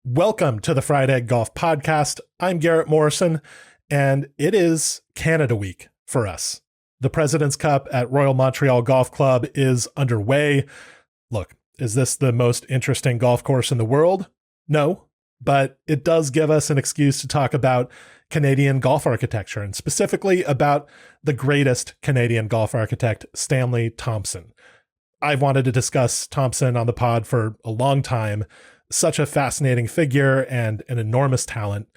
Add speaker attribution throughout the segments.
Speaker 1: Welcome to the Fried Egg Golf Podcast. I'm Garrett Morrison, and it is Canada Week for us. The President's Cup at Royal Montreal Golf Club is underway. Look, is this the most interesting golf course in the world? No, but it does give us an excuse to talk about Canadian golf architecture, and specifically about the greatest Canadian golf architect, Stanley Thompson. I've wanted to discuss Thompson on the pod for a long time. Such a fascinating figure and an enormous talent.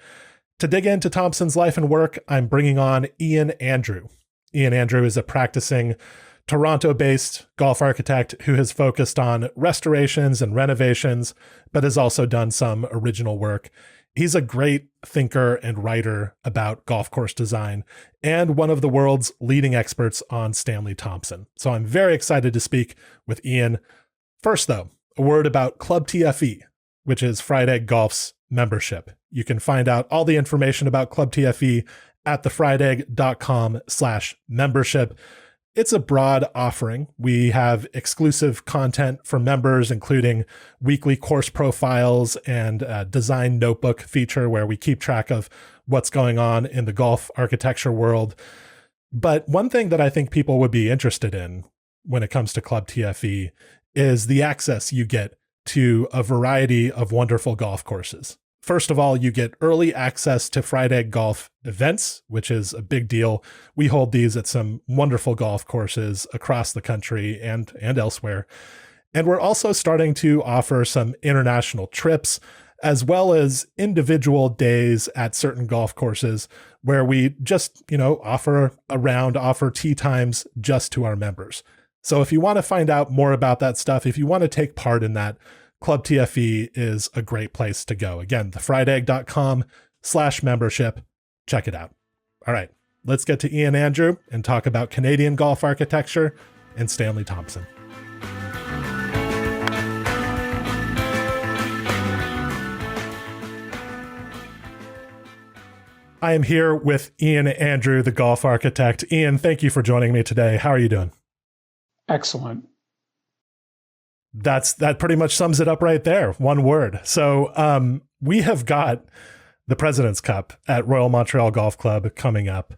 Speaker 1: To dig into Thompson's life and work, I'm bringing on Ian Andrew. Ian Andrew is a practicing Toronto-based golf architect who has focused on restorations and renovations, but has also done some original work. He's a great thinker and writer about golf course design and one of the world's leading experts on Stanley Thompson. So I'm very excited to speak with Ian. First, though, a word about Club TFE, which is Fried Egg Golf's membership. You can find out all the information about Club TFE at thefriedegg.com/membership. It's a broad offering. We have exclusive content for members, including weekly course profiles and a design notebook feature where we keep track of what's going on in the golf architecture world. But one thing that I think people would be interested in when it comes to Club TFE is the access you get to a variety of wonderful golf courses. First of all, you get early access to Fried Egg Golf events, which is a big deal. We hold these at some wonderful golf courses across the country and elsewhere. And we're also starting to offer some international trips, as well as individual days at certain golf courses where we just, offer tee times just to our members. So if you want to find out more about that stuff, if you want to take part in that, Club TFE is a great place to go. Again, thefriedegg.com/membership. Check it out. All right, let's get to Ian Andrew and talk about Canadian golf architecture and Stanley Thompson. I am here with Ian Andrew, the golf architect. Ian, thank you for joining me today. How are you doing?
Speaker 2: Excellent.
Speaker 1: That pretty much sums it up right there. One word. So we have got the President's Cup at Royal Montreal Golf Club coming up.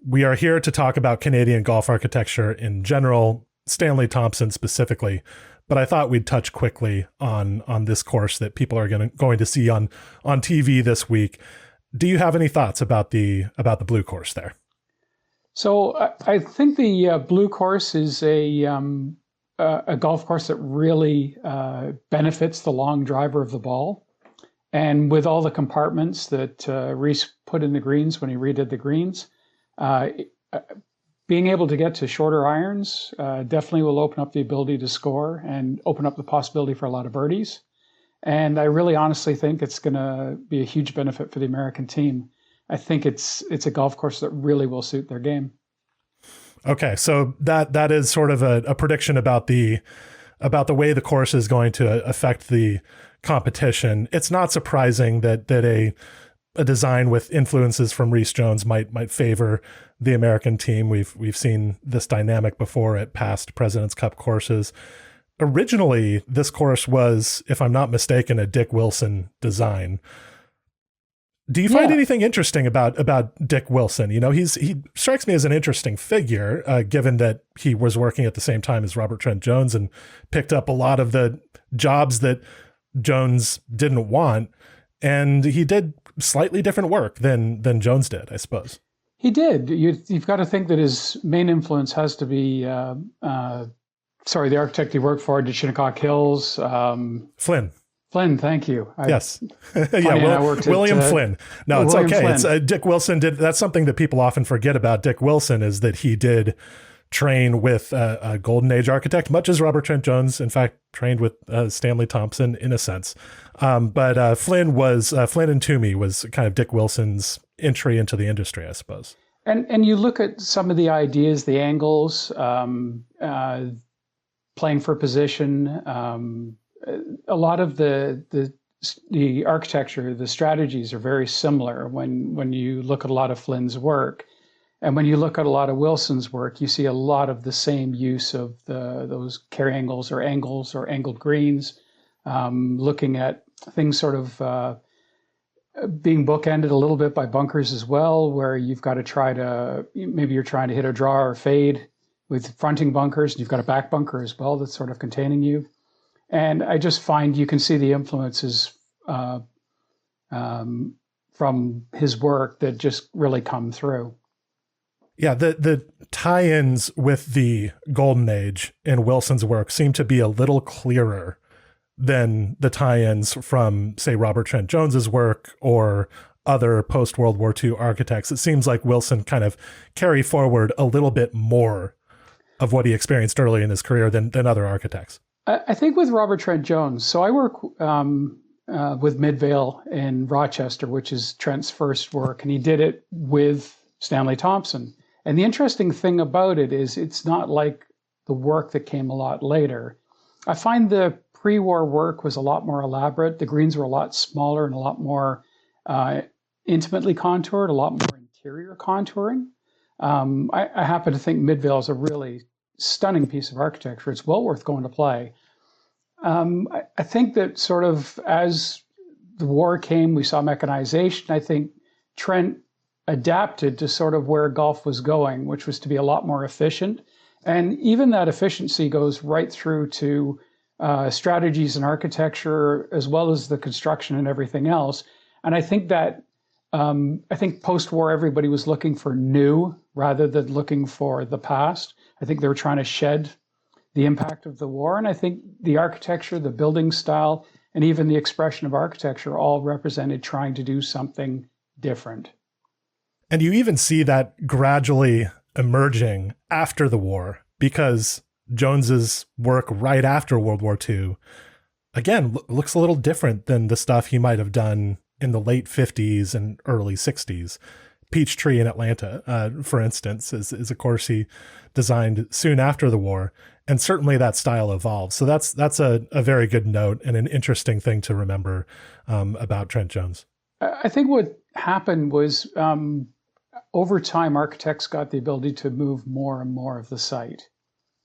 Speaker 1: We are here to talk about Canadian golf architecture in general, Stanley Thompson specifically. But I thought we'd touch quickly on this course that people are going to see on TV this week. Do you have any thoughts about the blue course there?
Speaker 2: So I think the blue course is a golf course that really benefits the long driver of the ball. And with all the compartments that Reese put in the greens when he redid the greens, being able to get to shorter irons definitely will open up the ability to score and open up the possibility for a lot of birdies. And I really honestly think it's going to be a huge benefit for the American team. I think it's a golf course that really will suit their game.
Speaker 1: Okay, so that is sort of a prediction about the way the course is going to affect the competition. It's not surprising that a design with influences from Reese Jones might favor the American team. We've seen this dynamic before at past President's Cup courses. Originally, this course was, if I'm not mistaken, a Dick Wilson design. Do you find anything interesting about Dick Wilson? He strikes me as an interesting figure, given that he was working at the same time as Robert Trent Jones and picked up a lot of the jobs that Jones didn't want. And he did slightly different work than Jones did, I suppose.
Speaker 2: He did. You've got to think that his main influence has to be, the architect he worked for did Shinnecock Hills.
Speaker 1: Flynn,
Speaker 2: thank you.
Speaker 1: Yes. William Flynn. No, it's
Speaker 2: William
Speaker 1: okay.
Speaker 2: Flynn.
Speaker 1: It's Dick Wilson did. That's something that people often forget about Dick Wilson, is that he did train with a golden age architect, much as Robert Trent Jones, in fact, trained with Stanley Thompson in a sense. But Flynn and Toomey was kind of Dick Wilson's entry into the industry, I suppose.
Speaker 2: And you look at some of the ideas, the angles, playing for position, a lot of the architecture, the strategies are very similar when you look at a lot of Flynn's work. And when you look at a lot of Wilson's work, you see a lot of the same use of those carry angles or angled greens, looking at things sort of being bookended a little bit by bunkers as well, where you've got to maybe you're trying to hit a draw or fade with fronting bunkers, and you've got a back bunker as well that's sort of containing you. And I just find you can see the influences from his work that just really come through.
Speaker 1: Yeah, the tie-ins with the Golden Age in Wilson's work seem to be a little clearer than the tie-ins from, say, Robert Trent Jones's work or other post-World War II architects. It seems like Wilson kind of carried forward a little bit more of what he experienced early in his career than other architects.
Speaker 2: I think with Robert Trent Jones, so I work with Midvale in Rochester, which is Trent's first work, and he did it with Stanley Thompson. And the interesting thing about it is it's not like the work that came a lot later. I find the pre-war work was a lot more elaborate. The greens were a lot smaller and a lot more intimately contoured, a lot more interior contouring. I happen to think Midvale is a really stunning piece of architecture. It's well worth going to play. I think that sort of as the war came, we saw mechanization. I think Trent adapted to sort of where golf was going, which was to be a lot more efficient. And even that efficiency goes right through to strategies in architecture, as well as the construction and everything else. And I think that, I think post-war, everybody was looking for new rather than looking for the past. I think they were trying to shed the impact of the war. And I think the architecture, the building style, and even the expression of architecture all represented trying to do something different.
Speaker 1: And you even see that gradually emerging after the war, because Jones's work right after World War II, again, looks a little different than the stuff he might have done in the late 50s and early 60s. Peachtree in Atlanta, for instance, is a course he designed soon after the war. And certainly that style evolved. So that's a very good note and an interesting thing to remember about Trent Jones.
Speaker 2: I think what happened was over time, architects got the ability to move more and more of the site.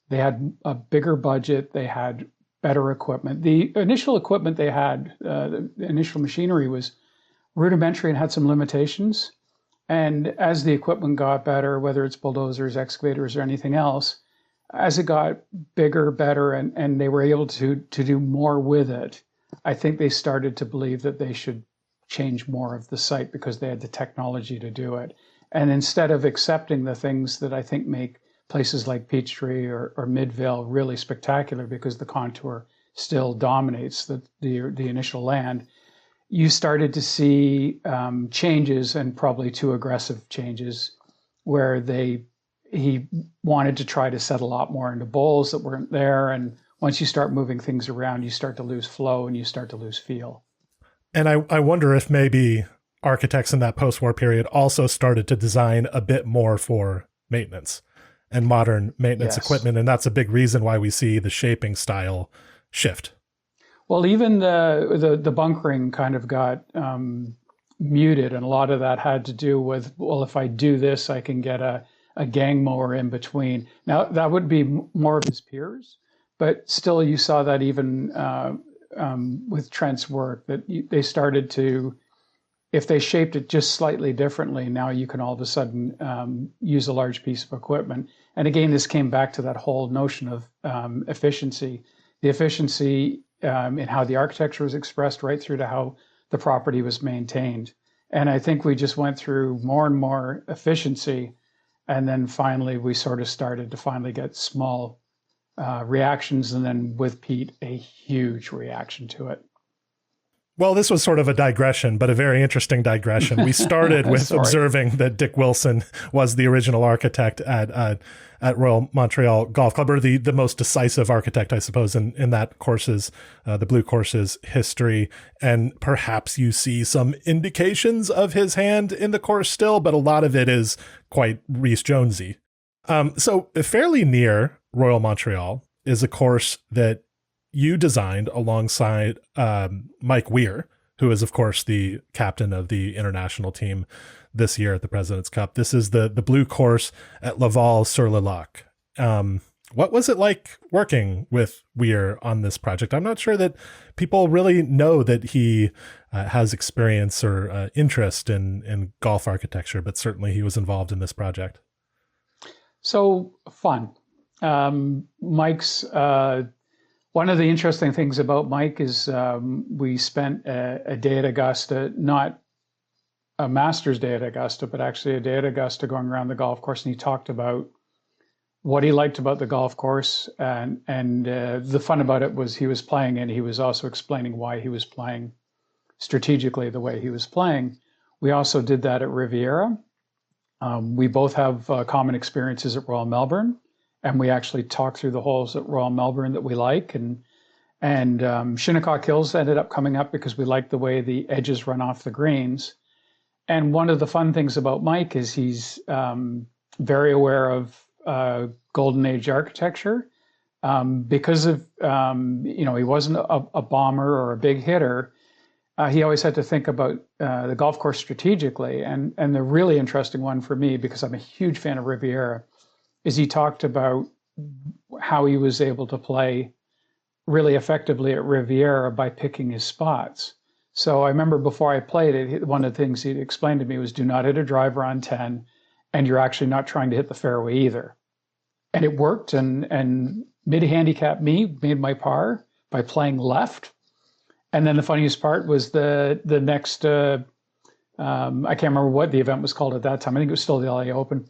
Speaker 2: They had a bigger budget. They had better equipment. The initial equipment they had, the initial machinery was rudimentary and had some limitations. And as the equipment got better, whether it's bulldozers, excavators, or anything else, as it got bigger, better, and they were able to do more with it, I think they started to believe that they should change more of the site because they had the technology to do it. And instead of accepting the things that I think make places like Peachtree or Midvale really spectacular because the contour still dominates the initial land, you started to see changes, and probably too aggressive changes, where he wanted to try to set a lot more into bowls that weren't there. And once you start moving things around, you start to lose flow and you start to lose feel.
Speaker 1: And I wonder if maybe architects in that post-war period also started to design a bit more for maintenance and modern maintenance equipment. And that's a big reason why we see the shaping style shift.
Speaker 2: Well, even the bunkering kind of got muted, and a lot of that had to do with, well, if I do this, I can get a gang mower in between. Now, that would be more of his peers, but still you saw that even with Trent's work, that they started to, if they shaped it just slightly differently, now you can all of a sudden use a large piece of equipment. And again, this came back to that whole notion of efficiency. The efficiency in how the architecture was expressed right through to how the property was maintained. And I think we just went through more and more efficiency. And then finally, we sort of started to finally get small reactions. And then with Pete, a huge reaction to it.
Speaker 1: Well, this was sort of a digression, but a very interesting digression. We started with observing that Dick Wilson was the original architect at Royal Montreal Golf Club, or the most decisive architect, I suppose, in that course's, the Blue Course's history. And perhaps you see some indications of his hand in the course still, but a lot of it is quite Rhys Jonesy. So fairly near Royal Montreal is a course that you designed alongside Mike Weir, who is, of course, the captain of the international team this year at the President's Cup. This is the Blue Course at Laval-sur-le-Lac. What was it like working with Weir on this project? I'm not sure that people really know that he has experience or interest in golf architecture, but certainly he was involved in this project.
Speaker 2: So fun. Mike's one of the interesting things about Mike is we spent a day at Augusta, not a master's day at Augusta, but actually a day at Augusta going around the golf course, and he talked about what he liked about the golf course, and the fun about it was he was playing, and he was also explaining why he was playing strategically the way he was playing. We also did that at Riviera. We both have common experiences at Royal Melbourne, and we actually talked through the holes at Royal Melbourne that we like, and Shinnecock Hills ended up coming up because we like the way the edges run off the greens. And one of the fun things about Mike is he's very aware of Golden Age architecture. Because of, he wasn't a bomber or a big hitter, he always had to think about the golf course strategically. And the really interesting one for me, because I'm a huge fan of Riviera, is he talked about how he was able to play really effectively at Riviera by picking his spots. So I remember before I played it, one of the things he explained to me was do not hit a driver on 10, and you're actually not trying to hit the fairway either. And it worked, and mid-handicap me made my par by playing left. And then the funniest part was the next, I can't remember what the event was called at that time. I think it was still the LA Open.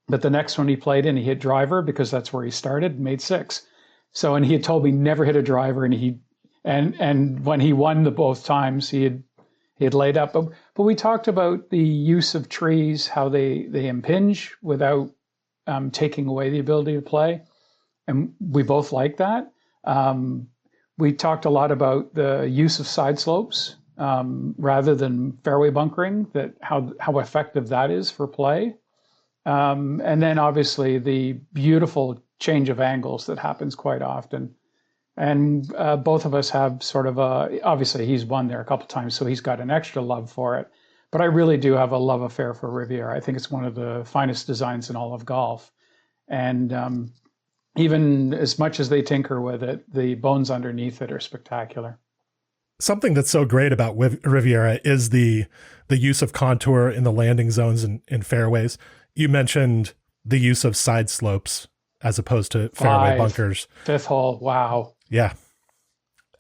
Speaker 2: But the next one he played in, he hit driver because that's where he started, made 6. So, and he had told me never hit a driver, and when he won the both times, he had laid up. But we talked about the use of trees, how they impinge without taking away the ability to play, and we both like that. We talked a lot about the use of side slopes rather than fairway bunkering, that how effective that is for play. And then obviously the beautiful change of angles that happens quite often. And both of us have sort of obviously he's won there a couple times, so he's got an extra love for it. But I really do have a love affair for Riviera. I think it's one of the finest designs in all of golf. And even as much as they tinker with it, the bones underneath it are spectacular.
Speaker 1: Something that's so great about Riviera is the use of contour in the landing zones and fairways. You mentioned the use of side slopes as opposed to fairway bunkers.
Speaker 2: 5th hole, wow.
Speaker 1: Yeah,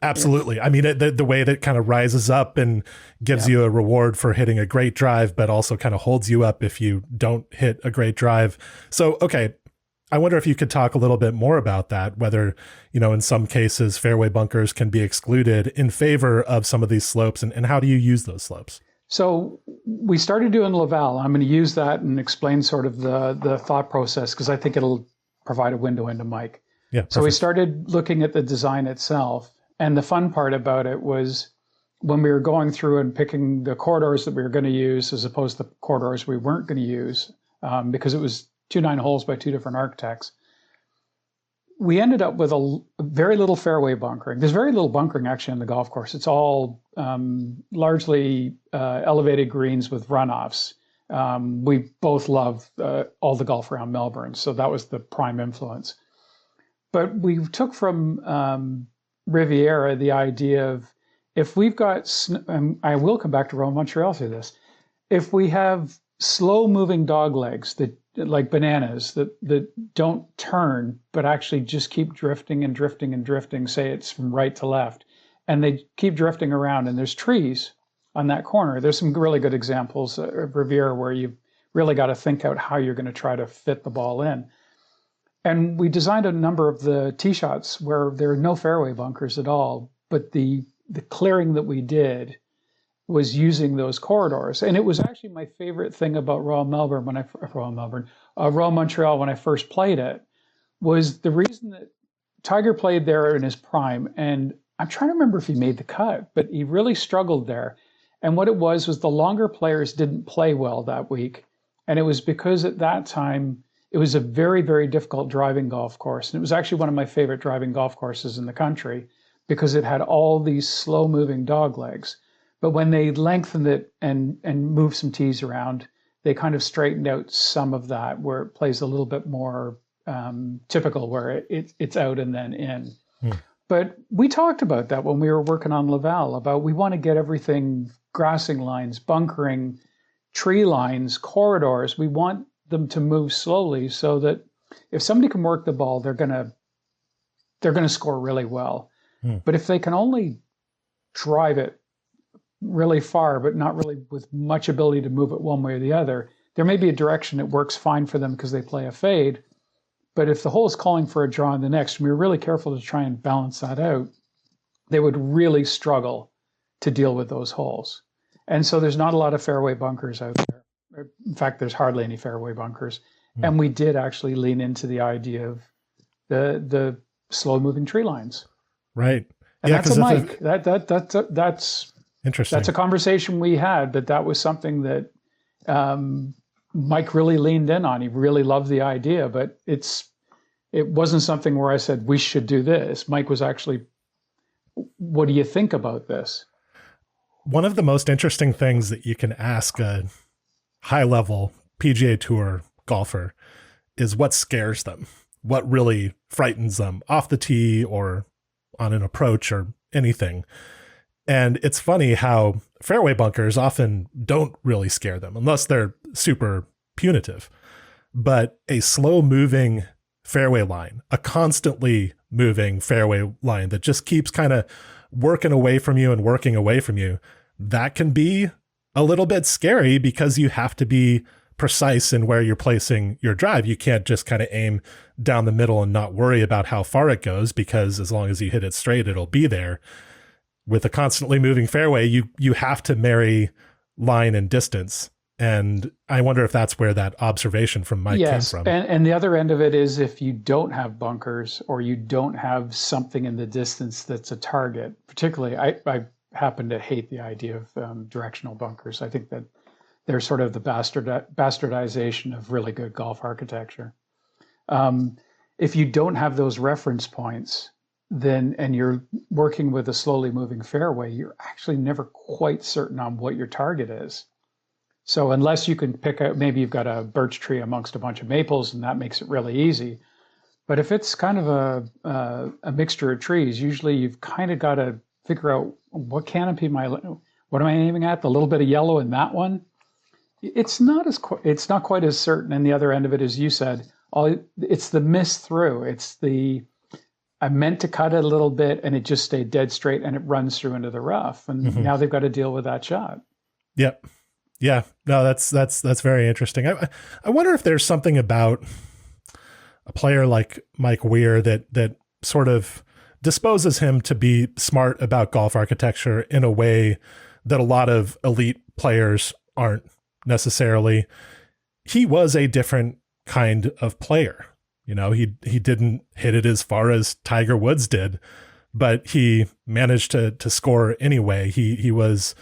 Speaker 1: absolutely. I mean, the way that kind of rises up and gives you a reward for hitting a great drive, but also kind of holds you up if you don't hit a great drive. So, okay, I wonder if you could talk a little bit more about that, whether, in some cases, fairway bunkers can be excluded in favor of some of these slopes, and how do you use those slopes?
Speaker 2: So we started doing Laval. I'm going to use that and explain sort of the thought process, because I think it'll provide a window into Mike.
Speaker 1: Yeah. Perfect.
Speaker 2: So we started looking at the design itself. And the fun part about it was when we were going through and picking the corridors that we were going to use as opposed to the corridors we weren't going to use, because it was 2 9 holes by 2 different architects, we ended up with a very little fairway bunkering. There's very little bunkering actually on the golf course. It's all largely elevated greens with runoffs. We both love all the golf around Melbourne, so that was the prime influence. But we took from Riviera the idea of, if we've got, I will come back to Royal Montreal through this, if we have slow-moving dog legs that like bananas that don't turn but actually just keep drifting and drifting and drifting, say it's from right to left, and they keep drifting around, and there's trees on that corner. There's some really good examples of Riviera where you've really got to think out how you're going to try to fit the ball in. And we designed a number of the tee shots where there are no fairway bunkers at all, but the clearing that we did was using those corridors. And it was actually my favorite thing about Royal Montreal when I first played it, was the reason that Tiger played there in his prime. And I'm trying to remember if he made the cut, but he really struggled there. And what it was the longer players didn't play well that week. And it was because at that time, it was a very, very difficult driving golf course. And it was actually one of my favorite driving golf courses in the country because it had all these slow-moving dog legs. But when they lengthened it and moved some tees around, they kind of straightened out some of that, where it plays a little bit more typical where it's out and then in.
Speaker 1: Hmm.
Speaker 2: But we talked about that when we were working on Laval, about we want to get everything, grassing lines, bunkering, tree lines, corridors. We want them to move slowly so that if somebody can work the ball, they're going to score really well.
Speaker 1: Hmm.
Speaker 2: But if they can only drive it really far, but not really with much ability to move it one way or the other, there may be a direction that works fine for them because they play a fade. But if the hole is calling for a draw in the next, and we were really careful to try and balance that out, they would really struggle to deal with those holes. And so there's not a lot of fairway bunkers out there. In fact, there's hardly any fairway bunkers. Hmm. And we did actually lean into the idea of the slow moving tree lines.
Speaker 1: Right.
Speaker 2: And that's a Mike. That's
Speaker 1: interesting.
Speaker 2: That's a conversation we had, but that was something that Mike really leaned in on. He really loved the idea, but it wasn't something where I said, we should do this. Mike was actually, what do you think about this?
Speaker 1: One of the most interesting things that you can ask a high-level PGA Tour golfer is what scares them, what really frightens them off the tee or on an approach or anything. And it's funny how fairway bunkers often don't really scare them unless they're super punitive. But a slow-moving fairway line, a constantly moving fairway line that just keeps kind of working away from you and working away from you, that can be a little bit scary because you have to be precise in where you're placing your drive. You can't just kind of aim down the middle and not worry about how far it goes, because as long as you hit it straight, it'll be there. With a constantly moving fairway, you have to marry line and distance. And I wonder if that's where that observation from Mike came from.
Speaker 2: And the other end of it is if you don't have bunkers or you don't have something in the distance that's a target, particularly, I happen to hate the idea of directional bunkers. I think that they're sort of the bastardization of really good golf architecture. If you don't have those reference points, then, and you're working with a slowly moving fairway, you're actually never quite certain on what your target is. So unless you can pick out, maybe you've got a birch tree amongst a bunch of maples and that makes it really easy. But if it's kind of a mixture of trees, usually you've kind of got to figure out what canopy what am I aiming at? The little bit of yellow in that one? It's not quite as certain. And the other end of it, as you said, it's the miss through. It's I meant to cut it a little bit and it just stayed dead straight and it runs through into the rough. And now they've got to deal with that shot.
Speaker 1: Yep. Yeah. No, that's very interesting. I wonder if there's something about a player like Mike Weir that sort of disposes him to be smart about golf architecture in a way that a lot of elite players aren't necessarily. He was a different kind of player. You know, he didn't hit it as far as Tiger Woods did, but he managed to score anyway. He was,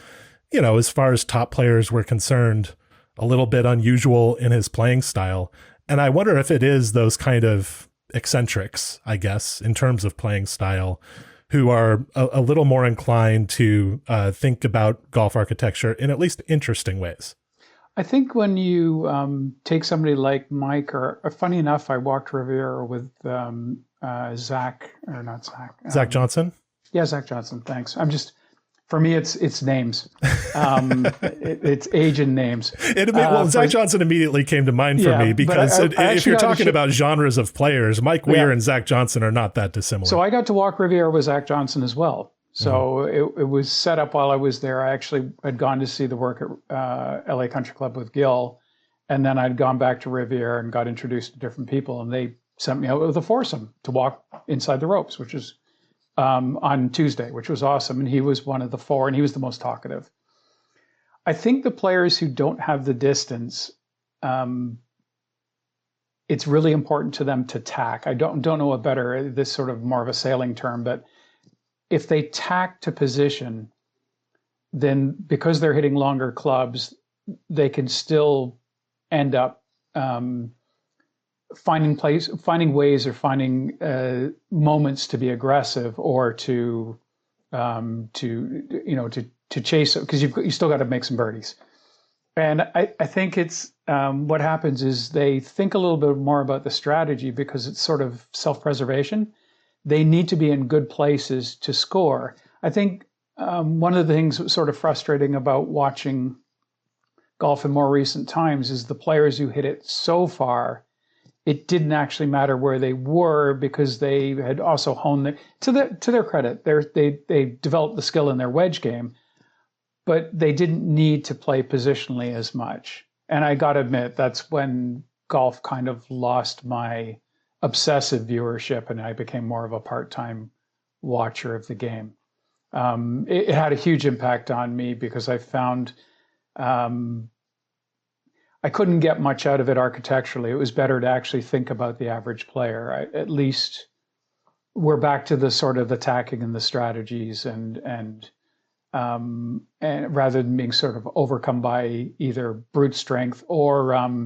Speaker 1: you know, as far as top players were concerned, a little bit unusual in his playing style. And I wonder if it is those kind of eccentrics, I guess, in terms of playing style, who are a little more inclined to think about golf architecture in at least interesting ways.
Speaker 2: I think when you take somebody like Mike, or funny enough, I walked Riviera with Zach
Speaker 1: Johnson.
Speaker 2: Yeah, Zach Johnson. Thanks. For me, it's names. It's age and names.
Speaker 1: Zach Johnson immediately came to mind for me because if you're talking about genres of players, Mike Weir and Zach Johnson are not that dissimilar.
Speaker 2: So I got to walk Riviera with Zach Johnson as well. So it was set up while I was there. I actually had gone to see the work at LA Country Club with Gil, and then I'd gone back to Riviera and got introduced to different people, and they sent me out with a foursome to walk inside the ropes, which was on Tuesday, which was awesome. And he was one of the four, and he was the most talkative. I think the players who don't have the distance, it's really important to them to tack. I don't know this sort of more of a sailing term, but if they tack to position, then because they're hitting longer clubs, they can still end up finding ways or finding moments to be aggressive or to chase it, because you still got to make some birdies. And I think it's what happens is they think a little bit more about the strategy because it's sort of self-preservation. They need to be in good places to score. I think one of the things that was sort of frustrating about watching golf in more recent times is the players who hit it so far, it didn't actually matter where they were because they had also honed to their credit, they developed the skill in their wedge game, but they didn't need to play positionally as much. And I got to admit, that's when golf kind of lost my obsessive viewership and I became more of a part-time watcher of the game. It had a huge impact on me because I found I couldn't get much out of it architecturally. It was better to actually think about the average player. At least we're back to the sort of attacking and the strategies and rather than being sort of overcome by either brute strength or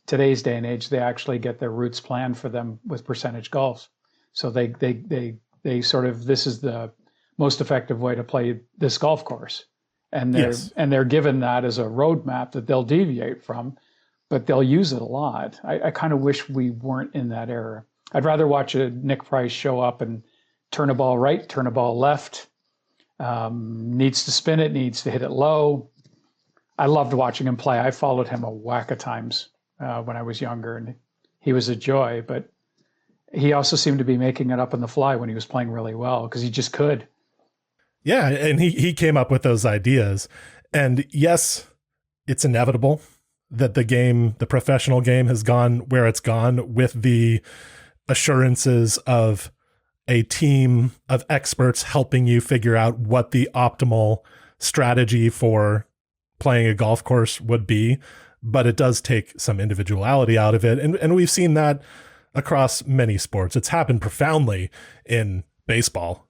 Speaker 2: today's day and age, they actually get their routes planned for them with percentage golf. So they sort of, this is the most effective way to play this golf course. And they're given that as a roadmap that they'll deviate from, but they'll use it a lot. I kind of wish we weren't in that era. I'd rather watch a Nick Price show up and turn a ball right, turn a ball left, needs to spin it, needs to hit it low. I loved watching him play. I followed him a whack of times when I was younger, and he was a joy, but he also seemed to be making it up on the fly when he was playing really well because he just could.
Speaker 1: Yeah, and he came up with those ideas. And yes, it's inevitable that the professional game has gone where it's gone with the assurances of a team of experts helping you figure out what the optimal strategy for playing a golf course would be. But it does take some individuality out of it. And we've seen that across many sports. It's happened profoundly in baseball.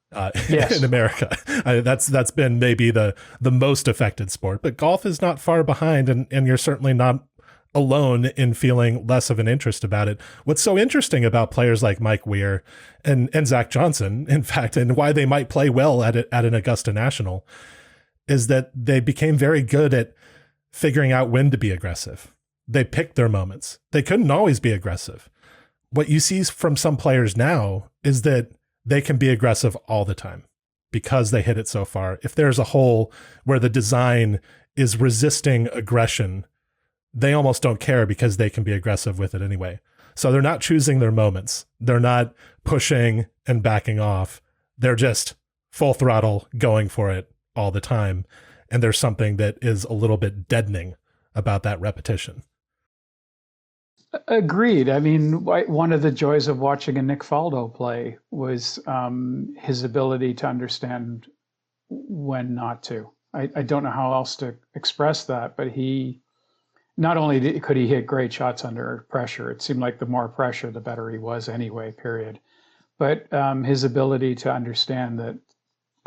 Speaker 1: Yes. In America, that's been maybe the most affected sport, but golf is not far behind, and you're certainly not alone in feeling less of an interest about it. What's so interesting about players like Mike Weir and Zach Johnson, in fact, and why they might play well at an Augusta National, is that they became very good at figuring out when to be aggressive. They picked their moments. They couldn't always be aggressive. What you see from some players now is that they can be aggressive all the time because they hit it so far. If there's a hole where the design is resisting aggression, they almost don't care because they can be aggressive with it anyway. So they're not choosing their moments. They're not pushing and backing off. They're just full throttle going for it all the time. And there's something that is a little bit deadening about that repetition.
Speaker 2: Agreed. I mean, one of the joys of watching a Nick Faldo play was his ability to understand when not to. I don't know how else to express that, but he not only could he hit great shots under pressure, it seemed like the more pressure, the better he was anyway, period. But his ability to understand that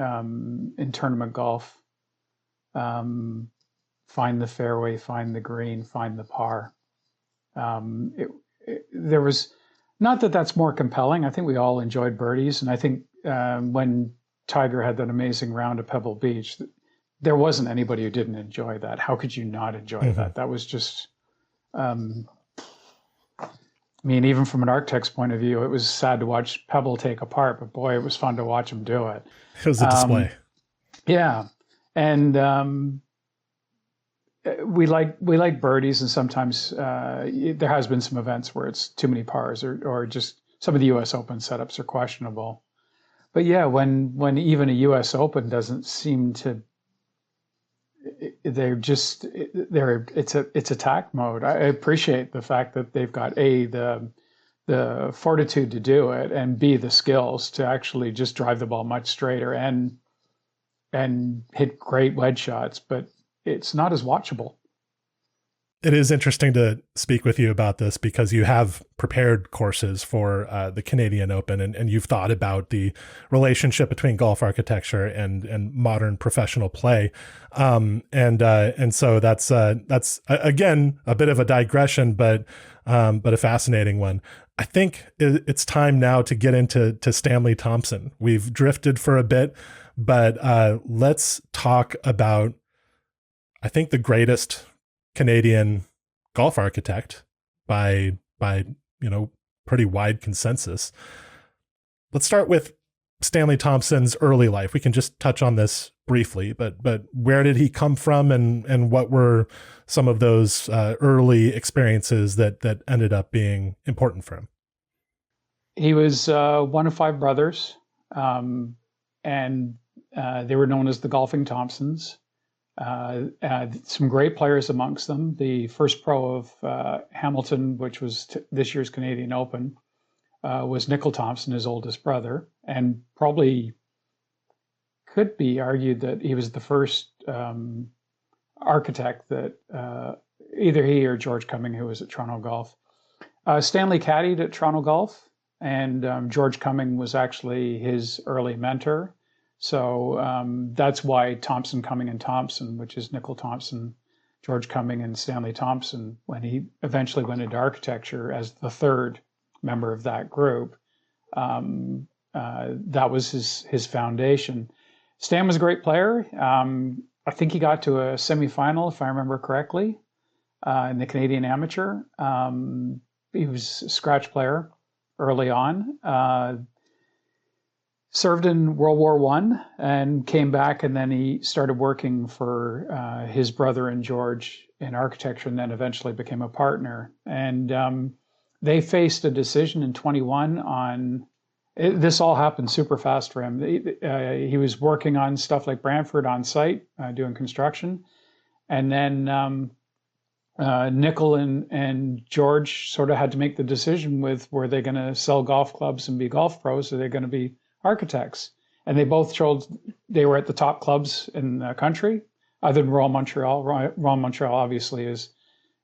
Speaker 2: in tournament golf, find the fairway, find the green, find the par. There was, not that that's more compelling. I think we all enjoyed birdies. And I think when Tiger had that amazing round at Pebble Beach, there wasn't anybody who didn't enjoy that. How could you not enjoy that? That was just, I mean, even from an architect's point of view, it was sad to watch Pebble take apart, but boy, it was fun to watch him do it.
Speaker 1: It was a display.
Speaker 2: Yeah. And, we like birdies, and sometimes there has been some events where it's too many pars, or just some of the U.S. Open setups are questionable. But yeah, when even a U.S. Open doesn't seem to, it's attack mode. I appreciate the fact that they've got the fortitude to do it, and B, the skills to actually just drive the ball much straighter and hit great wedge shots, but it's not as watchable.
Speaker 1: It is interesting to speak with you about this because you have prepared courses for the Canadian Open, and you've thought about the relationship between golf architecture and modern professional play. And so that's again, a bit of a digression, but a fascinating one. I think it's time now to get into Stanley Thompson. We've drifted for a bit, but let's talk about, I think, the greatest Canadian golf architect by pretty wide consensus. Let's start with Stanley Thompson's early life. We can just touch on this briefly, but where did he come from, and what were some of those early experiences that ended up being important for him?
Speaker 2: He was one of 5 brothers, and they were known as the Golfing Thompsons. Some great players amongst them. The first pro of Hamilton, which was this year's Canadian Open, was Nicol Thompson, his oldest brother, and probably could be argued that he was the first architect that either he or George Cumming, who was at Toronto Golf. Stanley caddied at Toronto Golf, and George Cumming was actually his early mentor. So that's why Thompson, Cumming, and Thompson, which is Nicol Thompson, George Cumming, and Stanley Thompson, when he eventually went into architecture as the third member of that group, that was his foundation. Stan was a great player. I think he got to a semifinal, if I remember correctly, in the Canadian Amateur. He was a scratch player early on. Served in World War I and came back, and then he started working for his brother and George in architecture, and then eventually became a partner. And they faced a decision in 21 on, this all happened super fast for him. He was working on stuff like Brantford on site, doing construction. And then Nicol and George sort of had to make the decision with, were they going to sell golf clubs and be golf pros, or are they going to be architects? And they both chose, they were at the top clubs in the country, other than Royal Montreal. Royal Montreal obviously is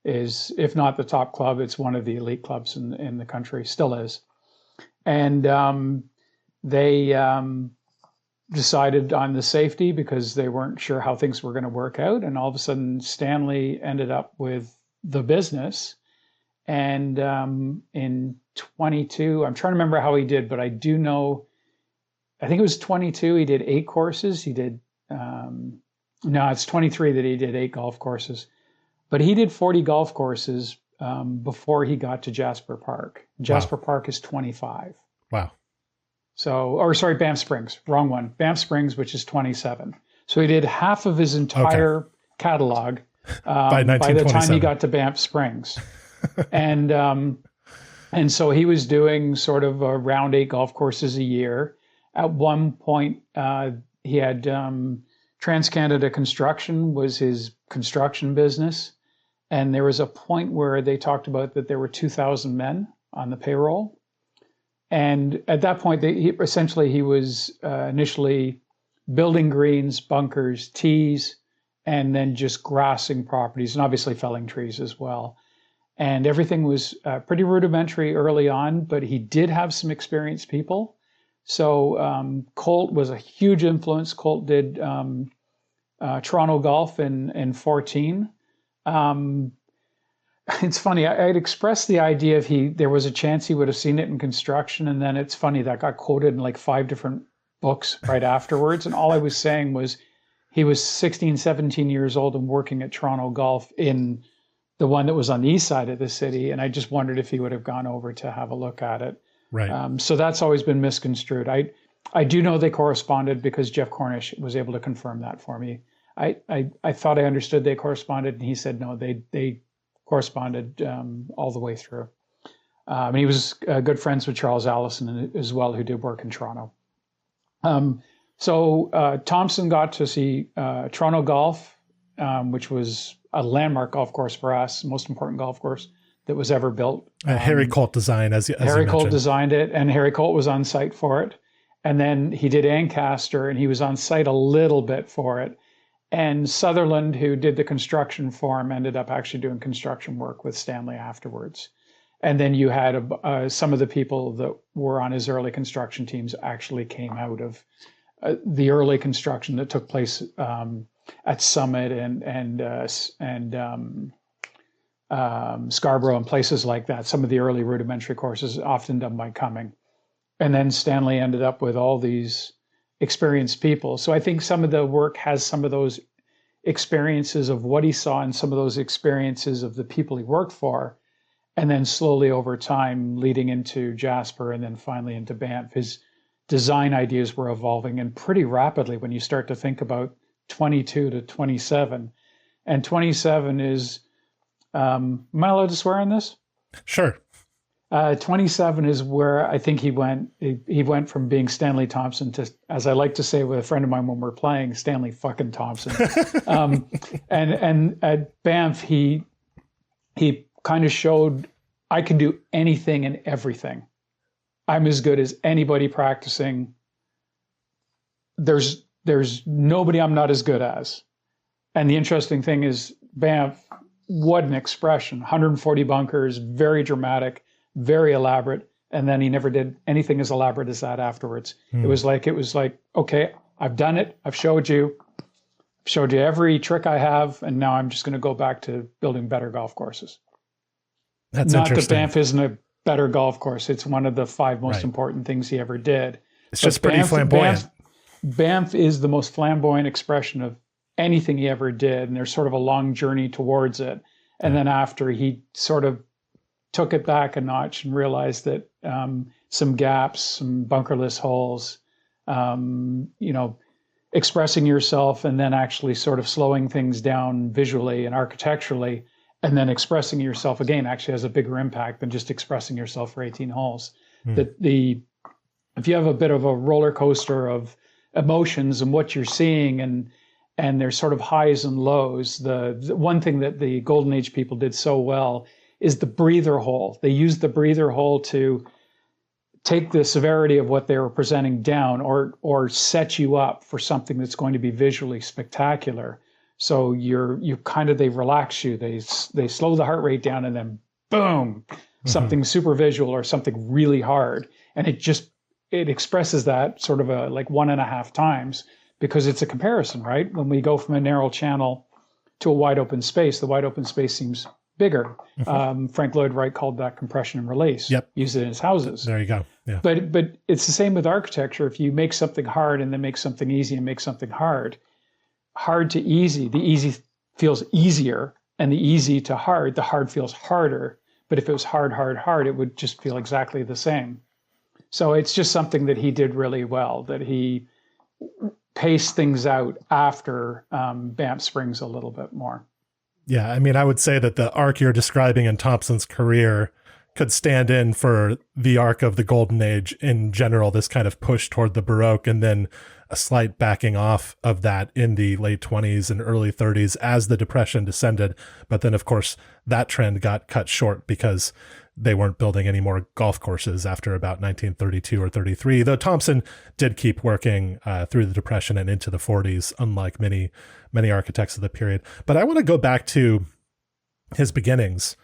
Speaker 2: if not the top club, it's one of the elite clubs in the country, still is. And they decided on the safety because they weren't sure how things were going to work out. And all of a sudden, Stanley ended up with the business. And in 22, I'm trying to remember how he did, but I do know, I think it was 22, he did 8 courses. He did, no, it's 23 that he did 8 golf courses. But he did 40 golf courses before he got to Jasper Park. Jasper Park is 25.
Speaker 1: Wow.
Speaker 2: So, or sorry, Banff Springs, wrong one. Banff Springs, which is 27. So he did half of his entire catalog by the time he got to Banff Springs. And so he was doing sort of around 8 golf courses a year. At one point, he had TransCanada Construction was his construction business. And there was a point where they talked about that there were 2,000 men on the payroll. And at that point, he was initially building greens, bunkers, tees, and then just grassing properties, and obviously felling trees as well. And everything was pretty rudimentary early on, but he did have some experienced people. So Colt was a huge influence. Colt did Toronto Golf in 14. It's funny, I'd expressed the idea if there was a chance he would have seen it in construction, and then it's funny, that got quoted in like 5 different books right afterwards. And all I was saying was he was 16, 17 years old and working at Toronto Golf in the one that was on the east side of the city. And I just wondered if he would have gone over to have a look at it.
Speaker 1: Right.
Speaker 2: So that's always been misconstrued. I do know they corresponded because Jeff Cornish was able to confirm that for me. I thought I understood they corresponded, and he said no, they corresponded all the way through. And he was good friends with Charles Allison as well, who did work in Toronto. So Thompson got to see Toronto Golf, which was a landmark golf course for us, most important golf course that was ever built.
Speaker 1: Harry Colt design, as
Speaker 2: Harry Colt designed it, and Harry Colt was on site for it. And then he did Ancaster, and he was on site a little bit for it. And Sutherland, who did the construction for him, ended up actually doing construction work with Stanley afterwards. And then you had some of the people that were on his early construction teams actually came out of the early construction that took place at Summit and Scarborough and places like that. Some of the early rudimentary courses, often done by Cumming. And then Stanley ended up with all these experienced people. So I think some of the work has some of those experiences of what he saw and some of those experiences of the people he worked for. And then slowly over time, leading into Jasper and then finally into Banff, his design ideas were evolving, and pretty rapidly when you start to think about 22 to 27. And 27 is, am I allowed to swear on this?
Speaker 1: Sure.
Speaker 2: 27 is where I think he went. He went from being Stanley Thompson to, as I like to say with a friend of mine when we're playing, Stanley fucking Thompson. And at Banff, he kind of showed I can do anything and everything. I'm as good as anybody practicing. There's nobody I'm not as good as. And the interesting thing is Banff, what an expression. 140 bunkers, very dramatic, very elaborate. And then he never did anything as elaborate as that afterwards. It was like, okay, I've done it. I've showed you every trick I have. And now I'm just going to go back to building better golf courses.
Speaker 1: That's
Speaker 2: not
Speaker 1: interesting.
Speaker 2: that Banff isn't a better golf course. It's one of the 5 most important things he ever did.
Speaker 1: It's just pretty flamboyant.
Speaker 2: Banff is the most flamboyant expression of anything he ever did. And there's sort of a long journey towards it. And then after, he sort of took it back a notch and realized that some gaps, some bunkerless holes, expressing yourself and then actually sort of slowing things down visually and architecturally, and then expressing yourself again actually has a bigger impact than just expressing yourself for 18 holes. If you have a bit of a roller coaster of emotions and what you're seeing, and there's sort of highs and lows, the one thing that the Golden Age people did so well is the breather hole. They used the breather hole to take the severity of what they were presenting down or set you up for something that's going to be visually spectacular. So they relax you. They slow the heart rate down, and then boom, something super visual or something really hard. And it expresses that sort of like 1.5 times, because it's a comparison, right? When we go from a narrow channel to a wide open space, the wide open space seems bigger. Frank Lloyd Wright called that compression and release.
Speaker 1: Yep.
Speaker 2: Used it in his houses.
Speaker 1: There you go. Yeah.
Speaker 2: But it's the same with architecture. If you make something hard and then make something easy and make something hard to easy, the easy feels easier, and the easy to hard, the hard feels harder. But if it was hard, it would just feel exactly the same. So it's just something that he did really well, that he paced things out after Banff Springs a little bit more.
Speaker 1: Yeah, I mean, I would say that the arc you're describing in Thompson's career could stand in for the arc of the Golden Age in general, this kind of push toward the Baroque, and then a slight backing off of that in the late 20s and early 30s as the Depression descended. But then, of course, that trend got cut short because they weren't building any more golf courses after about 1932 or 33, though Thompson did keep working through the Depression and into the 40s, unlike many architects of the period. But I want to go back to his beginnings,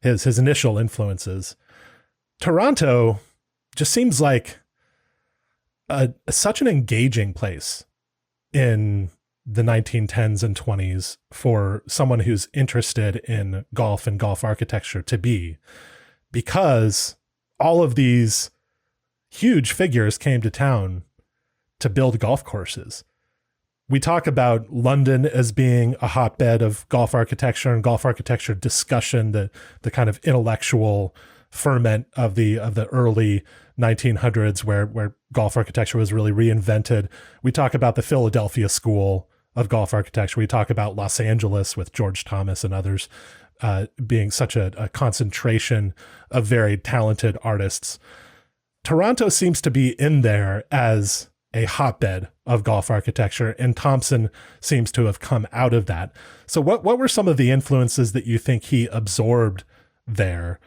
Speaker 1: his initial influences. Toronto just seems like such an engaging place in the 1910s and 20s for someone who's interested in golf and golf architecture to be, because all of these huge figures came to town to build golf courses. We talk about London as being a hotbed of golf architecture and golf architecture discussion, the kind of intellectual ferment of the early 1900s where golf architecture was really reinvented. We talk about the Philadelphia School of Golf Architecture. We talk about Los Angeles with George Thomas and others being such a concentration of very talented artists. Toronto seems to be in there as a hotbed of golf architecture, and Thompson seems to have come out of that. So what were some of the influences that you think he absorbed there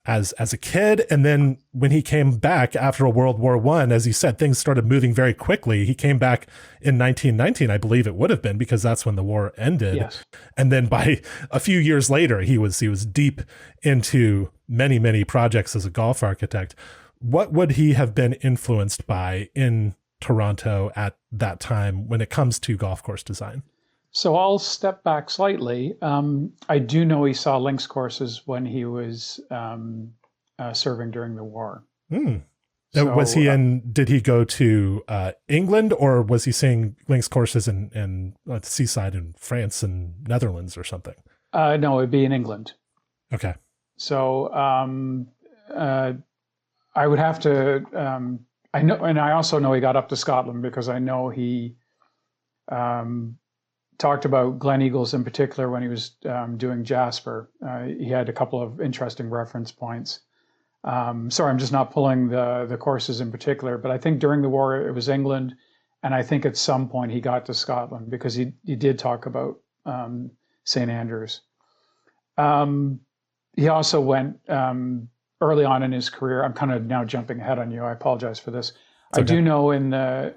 Speaker 1: as a kid? And then when he came back after World War I, as you said, things started moving very quickly. He came back in 1919, I believe it would have been, because that's when the war ended.
Speaker 2: Yes.
Speaker 1: And then by a few years later, he was deep into many projects as a golf architect. What would he have been influenced by in Toronto at that time when it comes to golf course design?
Speaker 2: So I'll step back slightly. I do know he saw links courses when he was serving during the war.
Speaker 1: Was he did he go to England, or was he seeing links courses in seaside in France and Netherlands or something?
Speaker 2: No, it'd be in England.
Speaker 1: Okay.
Speaker 2: So I would have to, I know, and I also know he got up to Scotland because I know he talked about Glen Eagles in particular when he was doing Jasper. He had a couple of interesting reference points. Sorry, I'm just not pulling the courses in particular, but I think during the war it was England, and I think at some point he got to Scotland because he did talk about St. Andrews. He also went early on in his career. I'm kind of now jumping ahead on you. I apologize for this. Okay. I do know in the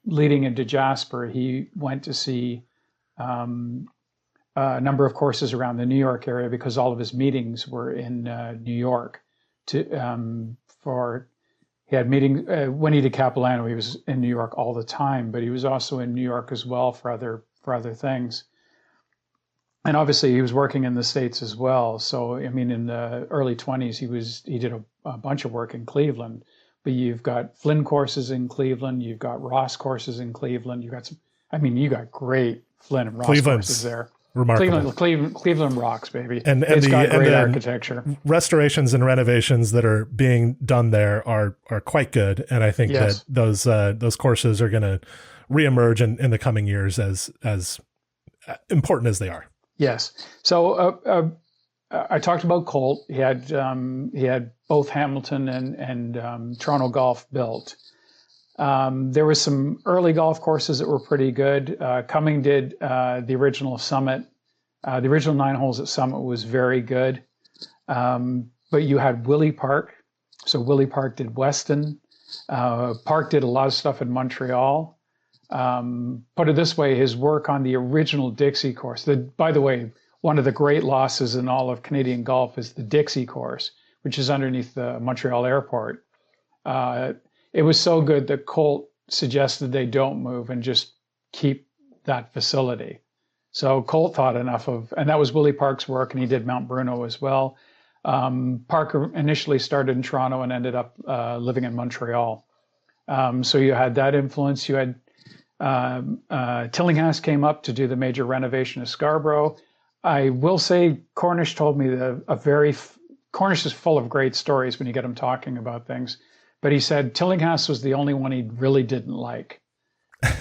Speaker 2: leading into Jasper, he went to see a number of courses around the New York area because all of his meetings were in New York. He had meetings when he did Capilano. He was in New York all the time, but he was also in New York as well for other things. And obviously, he was working in the States as well. So, I mean, in the early 20s, he did a bunch of work in Cleveland. But you've got Flynn courses in Cleveland. You've got Ross courses in Cleveland. You got great Flynn and Ross courses there.
Speaker 1: Remarkable.
Speaker 2: Cleveland rocks, baby.
Speaker 1: And
Speaker 2: it's got great architecture.
Speaker 1: Restorations and renovations that are being done there are quite good. And I think that those courses are going to reemerge in the coming years as important as they are.
Speaker 2: Yes. So I talked about Colt. He had both Hamilton and Toronto Golf built. There was some early golf courses that were pretty good. Cumming did the original Summit. The original 9 holes at Summit was very good. But you had Willie Park. So Willie Park did Weston. Park did a lot of stuff in Montreal. Put it this way, his work on the original Dixie course. By the way, one of the great losses in all of Canadian golf is the Dixie course, which is underneath the Montreal airport. It was so good that Colt suggested they don't move and just keep that facility. So Colt thought enough of, and that was Willie Park's work, and he did Mount Bruno as well. Parker initially started in Toronto and ended up living in Montreal. So you had that influence. You had Tillinghast came up to do the major renovation of Scarborough. I will say Cornish told me Cornish is full of great stories when you get him talking about things. But he said Tillinghast was the only one he really didn't like.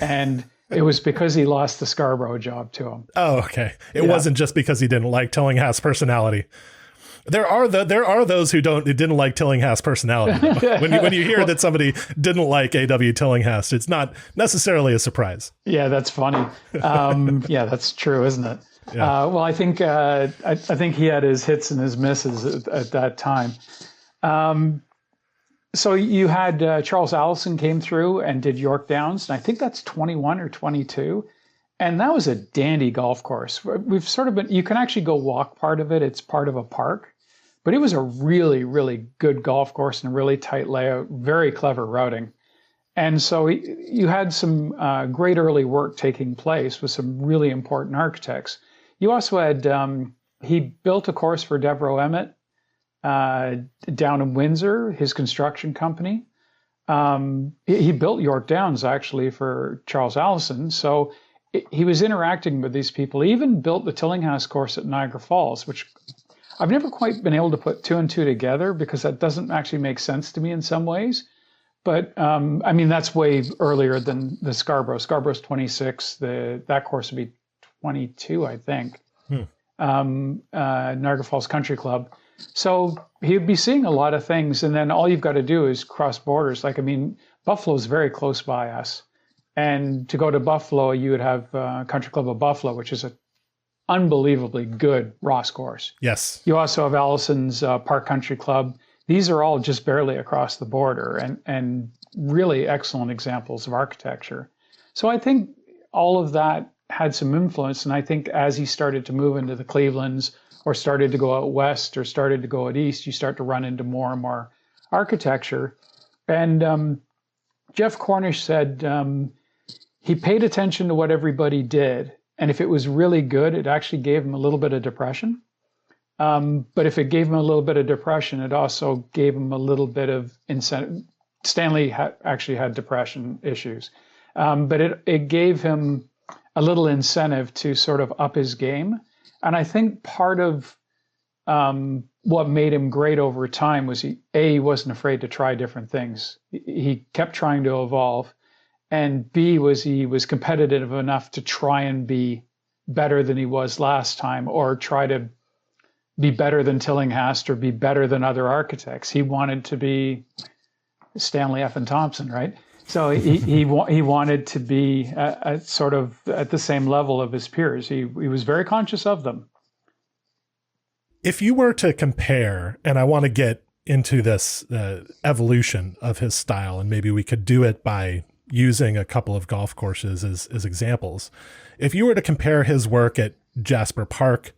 Speaker 2: And it was because he lost the Scarborough job to him.
Speaker 1: Oh, okay. It wasn't just because he didn't like Tillinghast's personality. There are those who didn't like Tillinghast's personality. when you hear that somebody didn't like A.W. Tillinghast, it's not necessarily a surprise.
Speaker 2: Yeah, that's funny. Yeah, that's true, isn't it? Yeah. Well, I think he had his hits and his misses at that time. So you had Charles Allison came through and did York Downs, and I think that's 21 or 22. And that was a dandy golf course. We've sort of you can actually go walk part of it. It's part of a park. But it was a really, really good golf course and a really tight layout, very clever routing. And so you had some great early work taking place with some really important architects. You also had, he built a course for Devereux Emmett down in Windsor, his construction company. He built York Downs actually for Charles Allison. So he was interacting with these people. He even built the Tillinghast course at Niagara Falls, which I've never quite been able to put 2 and 2 together because that doesn't actually make sense to me in some ways. But I mean, that's way earlier than the Scarborough. Scarborough's 26. That course would be 22, I think. Niagara Falls Country Club. So he'd be seeing a lot of things. And then all you've got to do is cross borders. Like, I mean, Buffalo's very close by us. And to go to Buffalo, you would have Country Club of Buffalo, which is an unbelievably good Ross course.
Speaker 1: Yes.
Speaker 2: You also have Allison's Park Country Club. These are all just barely across the border and really excellent examples of architecture. So I think all of that had some influence. And I think as he started to move into the Clevelands or started to go out west or started to go out east, you start to run into more and more architecture. And Jeff Cornish said he paid attention to what everybody did. And if it was really good, it actually gave him a little bit of depression. But if it gave him a little bit of depression, it also gave him a little bit of incentive. Stanley actually had depression issues, but it gave him a little incentive to sort of up his game. And I think part of what made him great over time was he wasn't afraid to try different things. He kept trying to evolve. And B was he was competitive enough to try and be better than he was last time, or try to be better than Tillinghast or be better than other architects. He wanted to be Stanley F. and Thompson, right? So he wanted to be sort of at the same level of his peers. He was very conscious of them.
Speaker 1: If you were to compare, and I want to get into this evolution of his style, and maybe we could do it by using a couple of golf courses as examples. If you were to compare his work at Jasper Park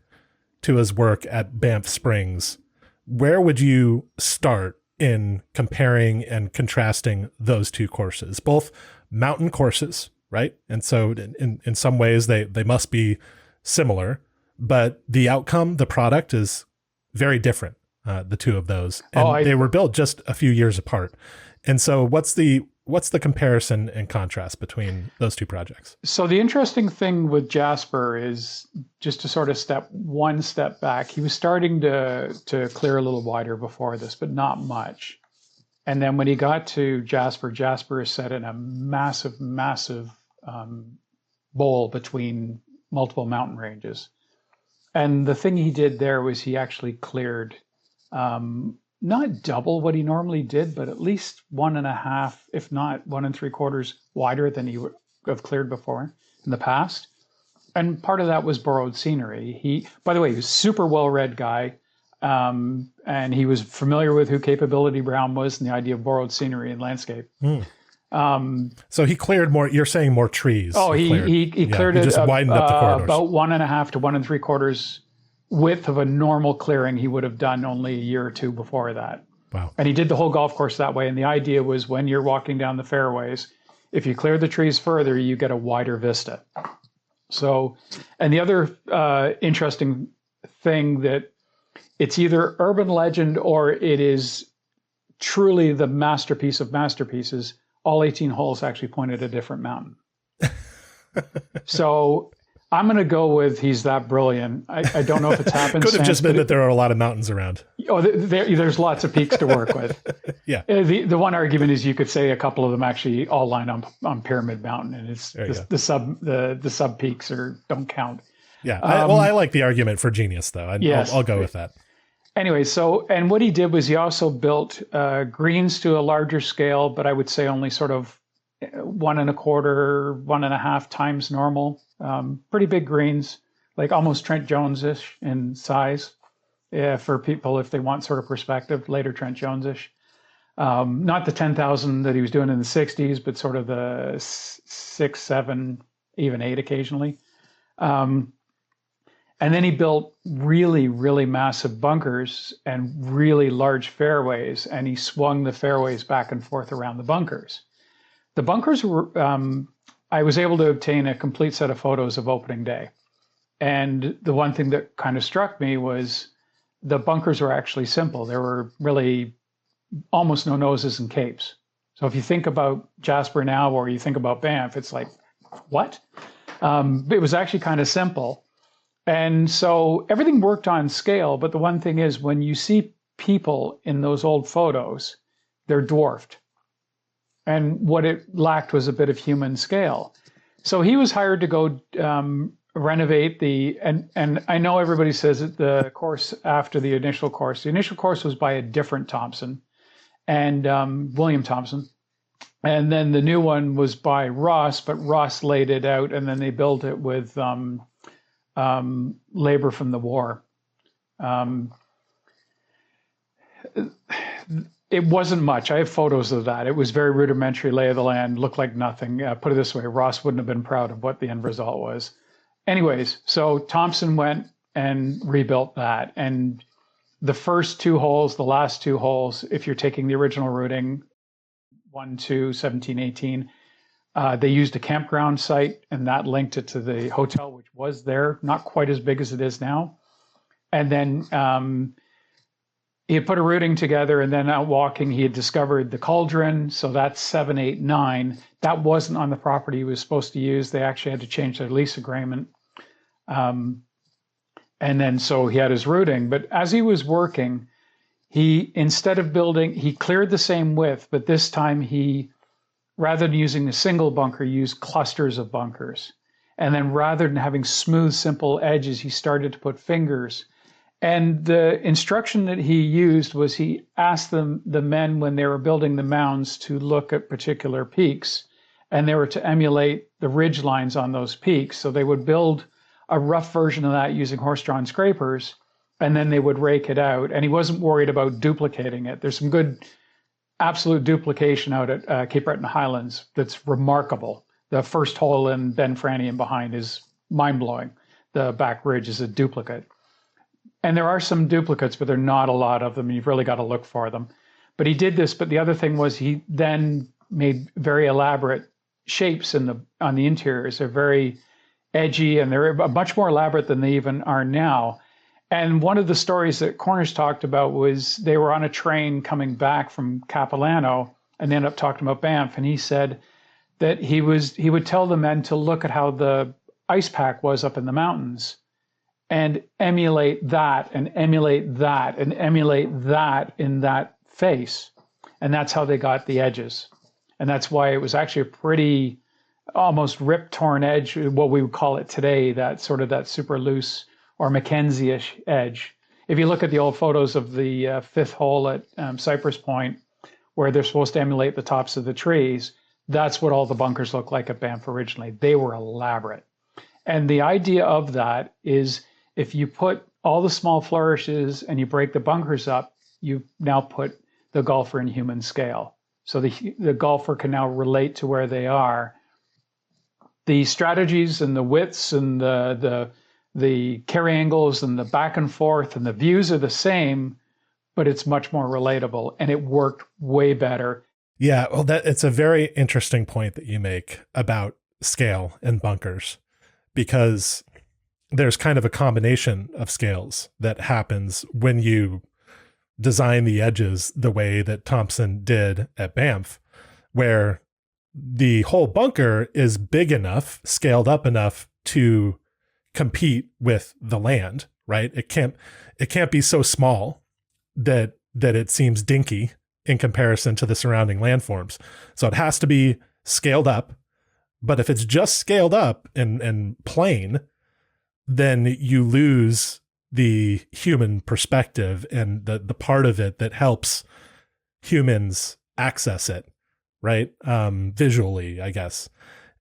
Speaker 1: to his work at Banff Springs, where would you start in comparing and contrasting those two courses? Both mountain courses, right? And so in some ways they must be similar, but the outcome, the product is very different, the two of those. And they were built just a few years apart. And so what's the comparison and contrast between those two projects?
Speaker 2: So the interesting thing with Jasper is, just to sort of one step back, he was starting to clear a little wider before this, but not much. And then when he got to Jasper is set in a massive, massive bowl between multiple mountain ranges. And the thing he did there was he actually cleared not double what he normally did, but at least 1.5, if not 1 3/4 wider than he would have cleared before in the past. And part of that was borrowed scenery. By the way, he was a super well-read guy, and he was familiar with who Capability Brown was and the idea of borrowed scenery in landscape.
Speaker 1: So he cleared more. You're saying more trees?
Speaker 2: Oh, he cleared it.
Speaker 1: Just widened up the corridors.
Speaker 2: About 1.5 to 1 3/4 width of a normal clearing he would have done only a year or two before that.
Speaker 1: Wow.
Speaker 2: And he did the whole golf course that way. And the idea was, when you're walking down the fairways, if you clear the trees further, you get a wider vista. So, and the other interesting thing, that it's either urban legend or it is truly the masterpiece of masterpieces, all 18 holes actually point at a different mountain. So I'm going to go with he's that brilliant. I don't know if it's happened.
Speaker 1: Could have just been that there are a lot of mountains around.
Speaker 2: Oh, there's lots of peaks to work with.
Speaker 1: Yeah.
Speaker 2: The one argument is you could say a couple of them actually all line on Pyramid Mountain, and it's the sub peaks don't count.
Speaker 1: Yeah. I like the argument for genius, though.
Speaker 2: Yes.
Speaker 1: I'll go with that.
Speaker 2: Anyway, and what he did was he also built greens to a larger scale, but I would say only sort of 1 1/4, 1.5 times normal. Pretty big greens, like almost Trent Jones-ish in size, for people if they want sort of perspective, later Trent Jones-ish. Not the 10,000 that he was doing in the 60s, but sort of the 6, 7, even 8 occasionally. And then he built really, really massive bunkers and really large fairways, and he swung the fairways back and forth around the bunkers. The bunkers were, I was able to obtain a complete set of photos of opening day. And the one thing that kind of struck me was the bunkers were actually simple. There were really almost no noses and capes. So if you think about Jasper now, or you think about Banff, it's like, what? It was actually kind of simple. And so everything worked on scale. But the one thing is, when you see people in those old photos, they're dwarfed. And what it lacked was a bit of human scale. So he was hired to go renovate and I know everybody says that the course after the initial course was by a different Thompson, and William Thompson. And then the new one was by Ross, but Ross laid it out, and then they built it with labor from the war. It wasn't much. I have photos of that. It was very rudimentary lay of the land, looked like nothing. Put it this way, Ross wouldn't have been proud of what the end result was. Anyways, so Thompson went and rebuilt that. And the first 2 holes, the last 2 holes, if you're taking the original routing, 1, 2, 17, 18, they used a campground site, and that linked it to the hotel, which was there, not quite as big as it is now. And then he had put a routing together, and then out walking, he had discovered the cauldron. So that's 7, 8, 9. That wasn't on the property he was supposed to use. They actually had to change their lease agreement. And then so he had his routing. But as he was working, instead of building, he cleared the same width, but this time he, rather than using a single bunker, used clusters of bunkers. And then rather than having smooth, simple edges, he started to put fingers. And the instruction that he used was he asked the men when they were building the mounds to look at particular peaks, and they were to emulate the ridge lines on those peaks. So they would build a rough version of that using horse-drawn scrapers, and then they would rake it out. And he wasn't worried about duplicating it. There's some good absolute duplication out at Cape Breton Highlands that's remarkable. The first hole in Ben Franny and behind is mind-blowing. The back ridge is a duplicate. And there are some duplicates, but there are not a lot of them. You've really got to look for them. But he did this, but the other thing was he then made very elaborate shapes on the interiors. They're very edgy, and they're much more elaborate than they even are now. And one of the stories that Cornish talked about was they were on a train coming back from Capilano and they ended up talking about Banff. And he said that he would tell the men to look at how the ice pack was up in the mountains and emulate that and emulate that and emulate that in that face. And that's how they got the edges. And that's why it was actually a pretty almost rip torn edge, what we would call it today, that sort of that super loose or Mackenzie-ish edge. If you look at the old photos of the fifth hole at Cypress Point, where they're supposed to emulate the tops of the trees, that's what all the bunkers look like at Banff originally. They were elaborate. And the idea of that is if you put all the small flourishes and you break the bunkers up, you now put the golfer in human scale. So the golfer can now relate to where they are. The strategies and the widths and the carry angles and the back and forth and the views are the same, but it's much more relatable, and it worked way better.
Speaker 1: Yeah, well, it's a very interesting point that you make about scale and bunkers, because there's kind of a combination of scales that happens when you design the edges the way that Thompson did at Banff, where the whole bunker is big enough, scaled up enough to compete with the land, right? It can't be so small that it seems dinky in comparison to the surrounding landforms. So it has to be scaled up. But if it's just scaled up and plain, then you lose the human perspective and the part of it that helps humans access it, right? Visually, I guess.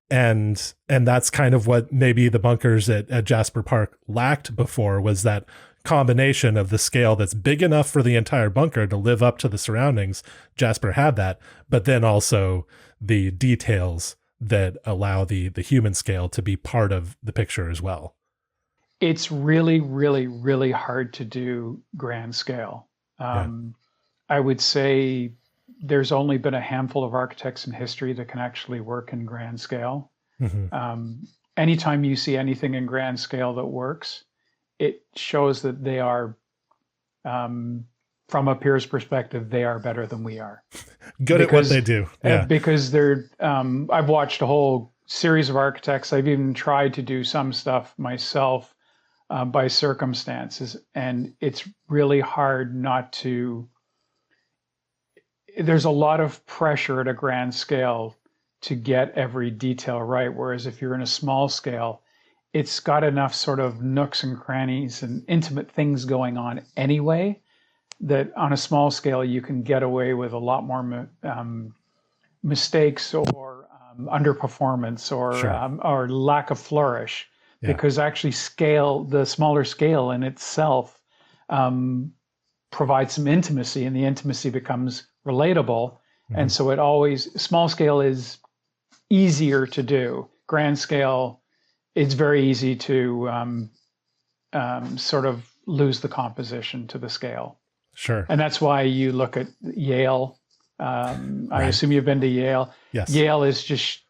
Speaker 1: And that's kind of what maybe the bunkers at Jasper Park lacked before, was that combination of the scale that's big enough for the entire bunker to live up to the surroundings. Jasper had that, but then also the details that allow the human scale to be part of the picture as well.
Speaker 2: It's really, really, really hard to do grand scale. I would say there's only been a handful of architects in history that can actually work in grand scale. Mm-hmm. Anytime you see anything in grand scale that works, it shows that they are, from a peer's perspective, they are better than we are.
Speaker 1: Good at what they do. Yeah.
Speaker 2: Because they're, I've watched a whole series of architects. I've even tried to do some stuff myself by circumstances, and it's really hard not to. There's a lot of pressure at a grand scale to get every detail right. Whereas if you're in a small scale, it's got enough sort of nooks and crannies and intimate things going on anyway, that on a small scale, you can get away with a lot more mistakes or underperformance or lack of flourish, because actually the smaller scale in itself provides some intimacy, and the intimacy becomes relatable. Mm-hmm. And so small scale is easier to do. Grand scale, it's very easy to sort of lose the composition to the scale.
Speaker 1: Sure.
Speaker 2: And that's why you look at Yale. Right. I assume you've been to Yale.
Speaker 1: Yes.
Speaker 2: Yale is just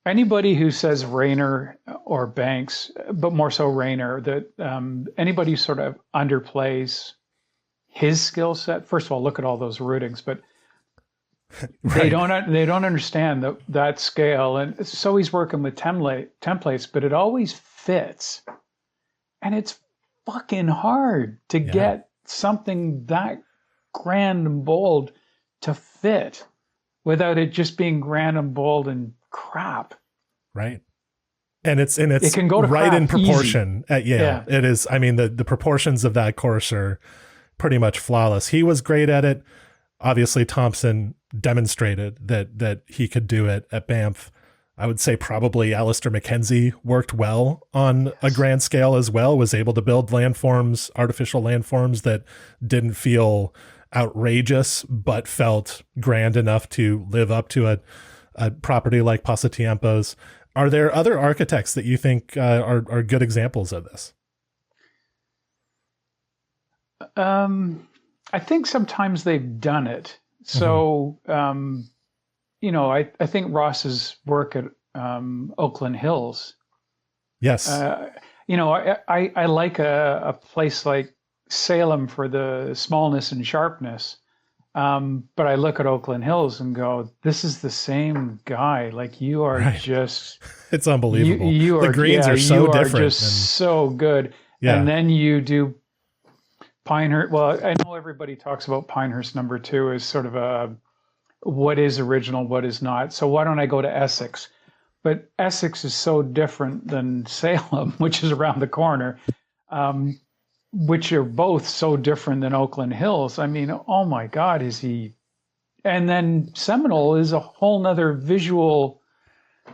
Speaker 2: Anybody who says Rayner or Banks, but more so Rayner, that anybody who sort of underplays his skill set. First of all, look at all those rootings, but
Speaker 1: Right.
Speaker 2: they don't understand that scale. And so he's working with templates, but it always fits, and it's fucking hard to get something that grand and bold to fit without it just being grand and bold and crap.
Speaker 1: Right. And it's
Speaker 2: it can go to
Speaker 1: right in proportion
Speaker 2: easy.
Speaker 1: At Yale. Yeah. It is. I mean, the proportions of that course are pretty much flawless. He was great at it. Obviously, Thompson demonstrated that he could do it at Banff. I would say probably Alistair McKenzie worked well on a grand scale as well, was able to build landforms, artificial landforms that didn't feel outrageous, but felt grand enough to live up to a property like Pasatiempos. Are there other architects that you think are good examples of this?
Speaker 2: I think sometimes they've done it. So, I think Ross's work at Oakland Hills.
Speaker 1: Yes.
Speaker 2: I like a place like Salem for the smallness and sharpness. But I look at Oakland Hills and go, this is the same guy. Like, you are just...
Speaker 1: It's unbelievable.
Speaker 2: You are,
Speaker 1: the greens are so different.
Speaker 2: You are just so good. Yeah. And then you do Pinehurst. Well, I know everybody talks about Pinehurst number 2 as sort of a what is original, what is not. So why don't I go to Essex? But Essex is so different than Salem, which is around the corner, which are both so different than Oakland Hills. I mean, oh my God, is he? And then Seminole is a whole nother visual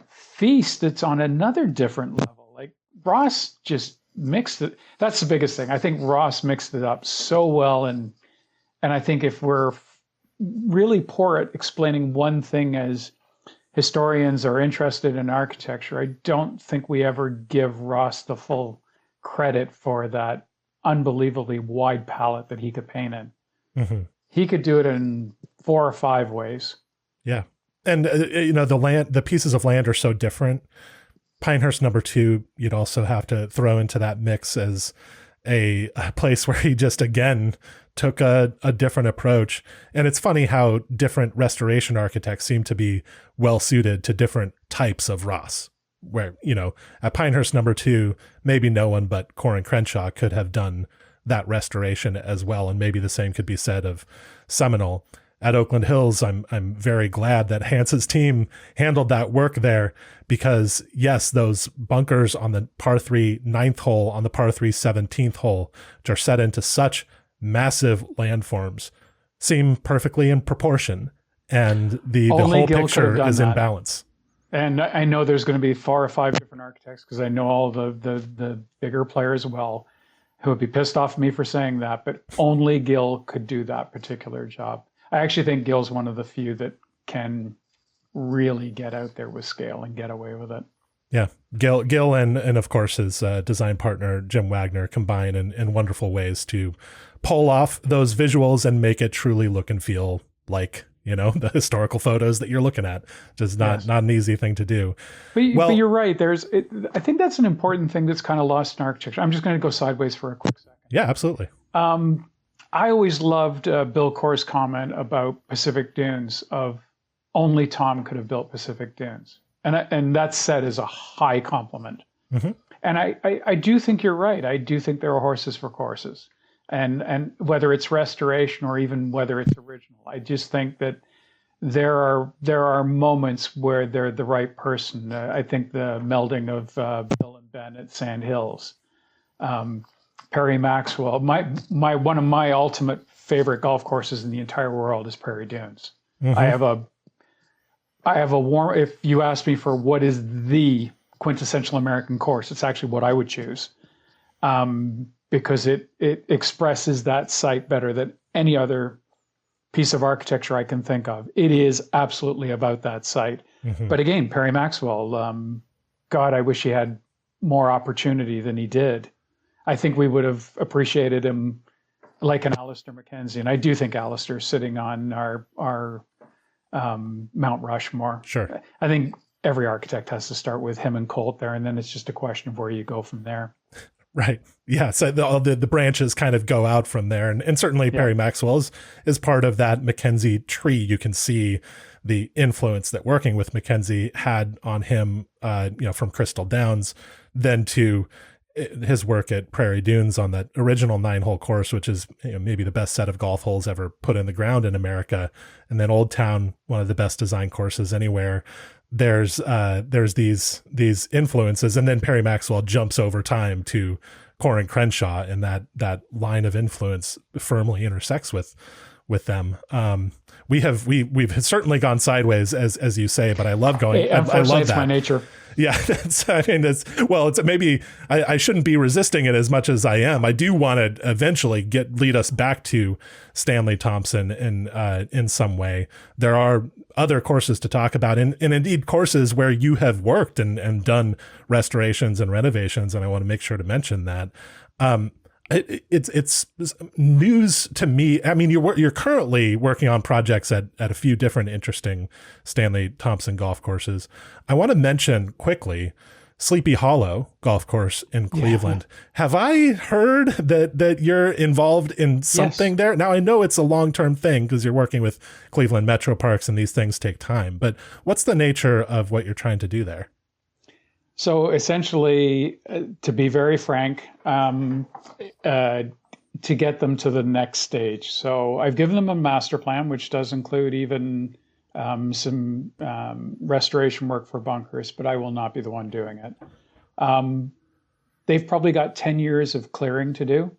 Speaker 2: feast that's on another different level. Like, Ross just mixed it. That's the biggest thing. I think Ross mixed it up so well. And I think if we're really poor at explaining one thing as historians are interested in architecture, I don't think we ever give Ross the full credit for that unbelievably wide palette that he could paint in. Mm-hmm. He could do it in 4 or 5 ways.
Speaker 1: Yeah. And, the pieces of land are so different. Pinehurst number 2, you'd also have to throw into that mix as a place where he just, again, took a different approach. And it's funny how different restoration architects seem to be well suited to different types of Ross, where, at Pinehurst number 2, maybe no one but Corin Crenshaw could have done that restoration as well. And maybe the same could be said of Seminole. At Oakland Hills, I'm very glad that Hans's team handled that work there, because yes, those bunkers on the par 3 9th hole, on the par 3 17th hole, which are set into such massive landforms, seem perfectly in proportion, and the whole picture is in balance.
Speaker 2: And I know there's going to be 4 or 5 different architects, because I know all the bigger players well, who would be pissed off at me for saying that, but only Gil could do that particular job. I actually think Gil's one of the few that can really get out there with scale and get away with it.
Speaker 1: Yeah, Gil and of course his design partner Jim Wagner combine in wonderful ways to pull off those visuals and make it truly look and feel like, the historical photos that you're looking at. Just not an easy thing to do.
Speaker 2: But you're right. I think that's an important thing that's kind of lost in architecture. I'm just going to go sideways for a quick second.
Speaker 1: Yeah, absolutely.
Speaker 2: I always loved Bill Corr's comment about Pacific Dunes of only Tom could have built Pacific Dunes. And that's said as a high compliment. Mm-hmm. And I do think you're right. I do think there are horses for courses. And whether it's restoration or even whether it's original, I just think that there are moments where they're the right person. I think the melding of Bill and Ben at Sand Hills, Perry Maxwell. One of my ultimate favorite golf courses in the entire world is Prairie Dunes. Mm-hmm. I have a warm. If you ask me for what is the quintessential American course, it's actually what I would choose, because it expresses that site better than any other piece of architecture I can think of. It is absolutely about that site. Mm-hmm. But again, Perry Maxwell, God, I wish he had more opportunity than he did. I think we would have appreciated him like an Alistair McKenzie. And I do think Alistair's sitting on our Mount Rushmore.
Speaker 1: Sure.
Speaker 2: I think every architect has to start with him and Colt there, and then it's just a question of where you go from there.
Speaker 1: Right. Yeah. So the branches kind of go out from there. And certainly Perry Maxwell is part of that Mackenzie tree. You can see the influence that working with Mackenzie had on him, from Crystal Downs, then to his work at Prairie Dunes on that original 9-hole course, which is maybe the best set of golf holes ever put in the ground in America. And then Old Town, one of the best design courses anywhere. There's these influences, and then Perry Maxwell jumps over time to Corin Crenshaw, and that line of influence firmly intersects with them. We've certainly gone sideways, as you say, but I love going.
Speaker 2: Hey, unfortunately,
Speaker 1: I love
Speaker 2: it's
Speaker 1: that.
Speaker 2: my nature.
Speaker 1: Yeah, it's maybe I shouldn't be resisting it as much as I am. I do want to eventually lead us back to Stanley Thompson in some way. There are other courses to talk about, and indeed courses where you have worked and done restorations and renovations, and I want to make sure to mention that. It's news to me. I mean, you're currently working on projects at a few different interesting Stanley Thompson golf courses. I want to mention quickly Sleepy Hollow golf course in Cleveland. Yeah. Have I heard that you're involved in something there? Now, I know it's a long-term thing because you're working with Cleveland Metro Parks and these things take time, but what's the nature of what you're trying to do there?
Speaker 2: So essentially, to be very frank, to get them to the next stage. So I've given them a master plan, which does include even some restoration work for bunkers, but I will not be the one doing it. They've probably got 10 years of clearing to do.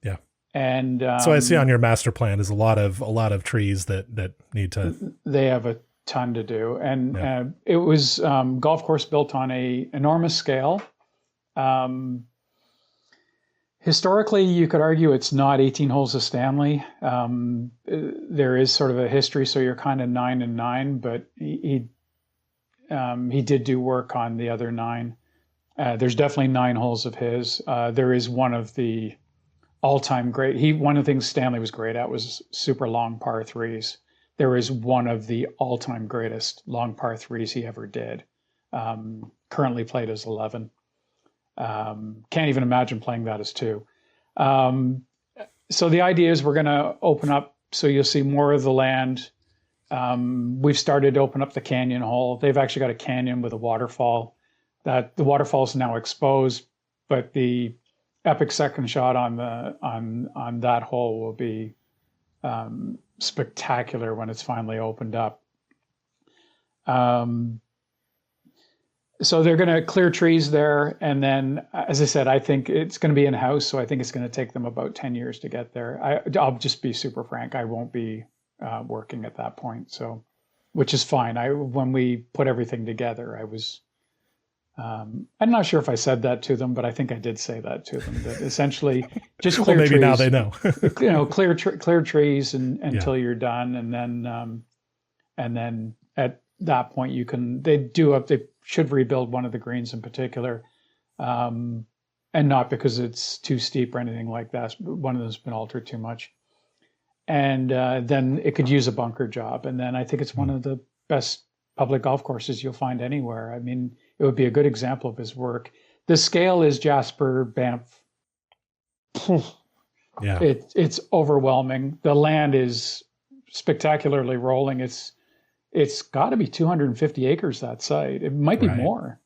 Speaker 2: Yeah. And
Speaker 1: so I see on your master plan is a lot of trees that need to.
Speaker 2: They have a ton to do, and it was golf course built on a enormous scale. Historically, you could argue it's not 18 holes of Stanley. There is sort of a history, so you're kind of 9 and 9, but he did do work on the other 9. There's definitely 9 holes of his. There is one of the all-time great. One of the things Stanley was great at was super long par threes. There is one of the all-time greatest long par threes he ever did. Currently played as 11. Can't even imagine playing that as 2. So the idea is we're going to open up, so you'll see more of the land. We've started to open up the canyon hole. They've actually got a canyon with a waterfall. That the waterfall is now exposed, but the epic second shot on that hole will be spectacular when it's finally opened up. So they're going to clear trees there. And then, as I said, I think it's going to be in-house. So I think it's going to take them about 10 years to get there. I'll just be super frank. I won't be working at that point. So, which is fine. When we put everything together, I was, I'm not sure if I said that to them, but I think I did say that to them, that essentially just clear trees.
Speaker 1: Maybe now they know.
Speaker 2: Clear trees until you're done. And then at that point they should rebuild one of the greens in particular. And not because it's too steep or anything like that. One of them's been altered too much. And then it could use a bunker job. And then I think it's one of the best public golf courses you'll find anywhere. I mean, it would be a good example of his work. The scale is Jasper, Banff. Yeah. It's overwhelming. The land is spectacularly rolling. It's got to be 250 acres, that site. It might be more.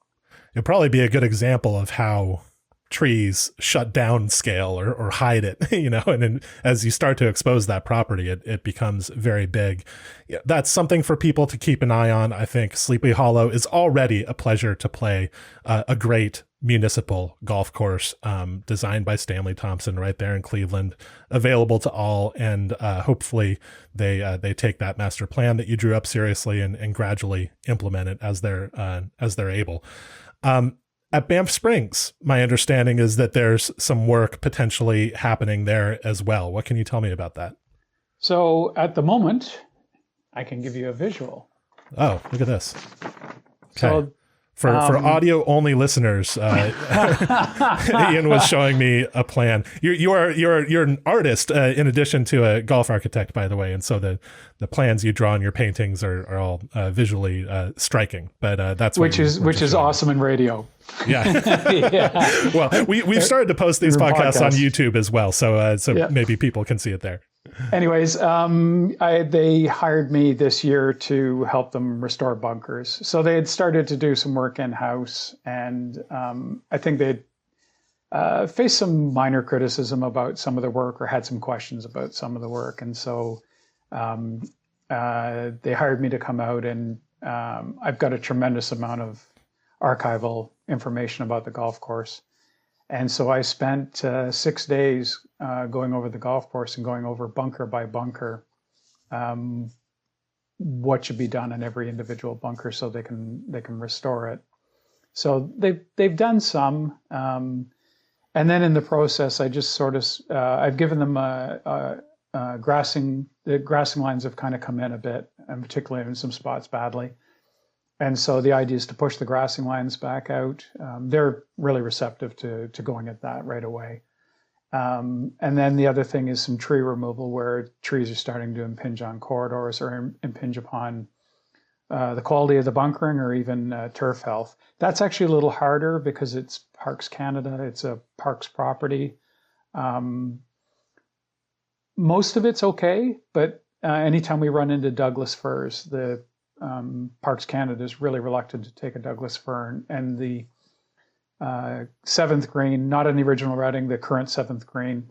Speaker 1: It'll probably be a good example of how trees shut down scale or hide it, and then as you start to expose that property, it becomes very big. Yeah, that's something for people to keep an eye on. I think Sleepy Hollow is already a pleasure to play, a great municipal golf course designed by Stanley Thompson right there in Cleveland, available to all. And hopefully they take that master plan that you drew up seriously and gradually implement it as they're able. At Banff Springs, my understanding is that there's some work potentially happening there as well. What can you tell me about that?
Speaker 2: So at the moment, I can give you a visual.
Speaker 1: Oh, look at this. Okay.
Speaker 2: So
Speaker 1: For audio only listeners, Ian was showing me a plan. You're an artist in addition to a golf architect, by the way, and so the plans you draw in your paintings are all visually striking. But that's
Speaker 2: which is awesome in radio.
Speaker 1: Yeah.
Speaker 2: Yeah.
Speaker 1: Well, we've started to post these podcasts on YouTube as well, so
Speaker 2: Yeah.
Speaker 1: maybe people can see it there.
Speaker 2: Anyways, they hired me this year to help them restore bunkers. So they had started to do some work in-house, and I think they'd faced some minor criticism about some of the work or had some questions about some of the work. And so they hired me to come out, and I've got a tremendous amount of archival information about the golf course. And so I spent 6 days going over the golf course and going over bunker by bunker what should be done in every individual bunker so they can restore it. So they've done some, and then in the process, I just sort of I've given them grassing. The grassing lines have kind of come in a bit, and particularly in some spots badly. And so the idea is to push the grassing lines back out. They're really receptive to going at that right away. And then the other thing is some tree removal where trees are starting to impinge on corridors or impinge upon the quality of the bunkering or even turf health. That's actually a little harder because it's Parks Canada. It's a Parks property. Most of it's okay, but anytime we run into Douglas firs, the Parks Canada is really reluctant to take a Douglas fir, and the seventh green, not in the original routing, the current seventh green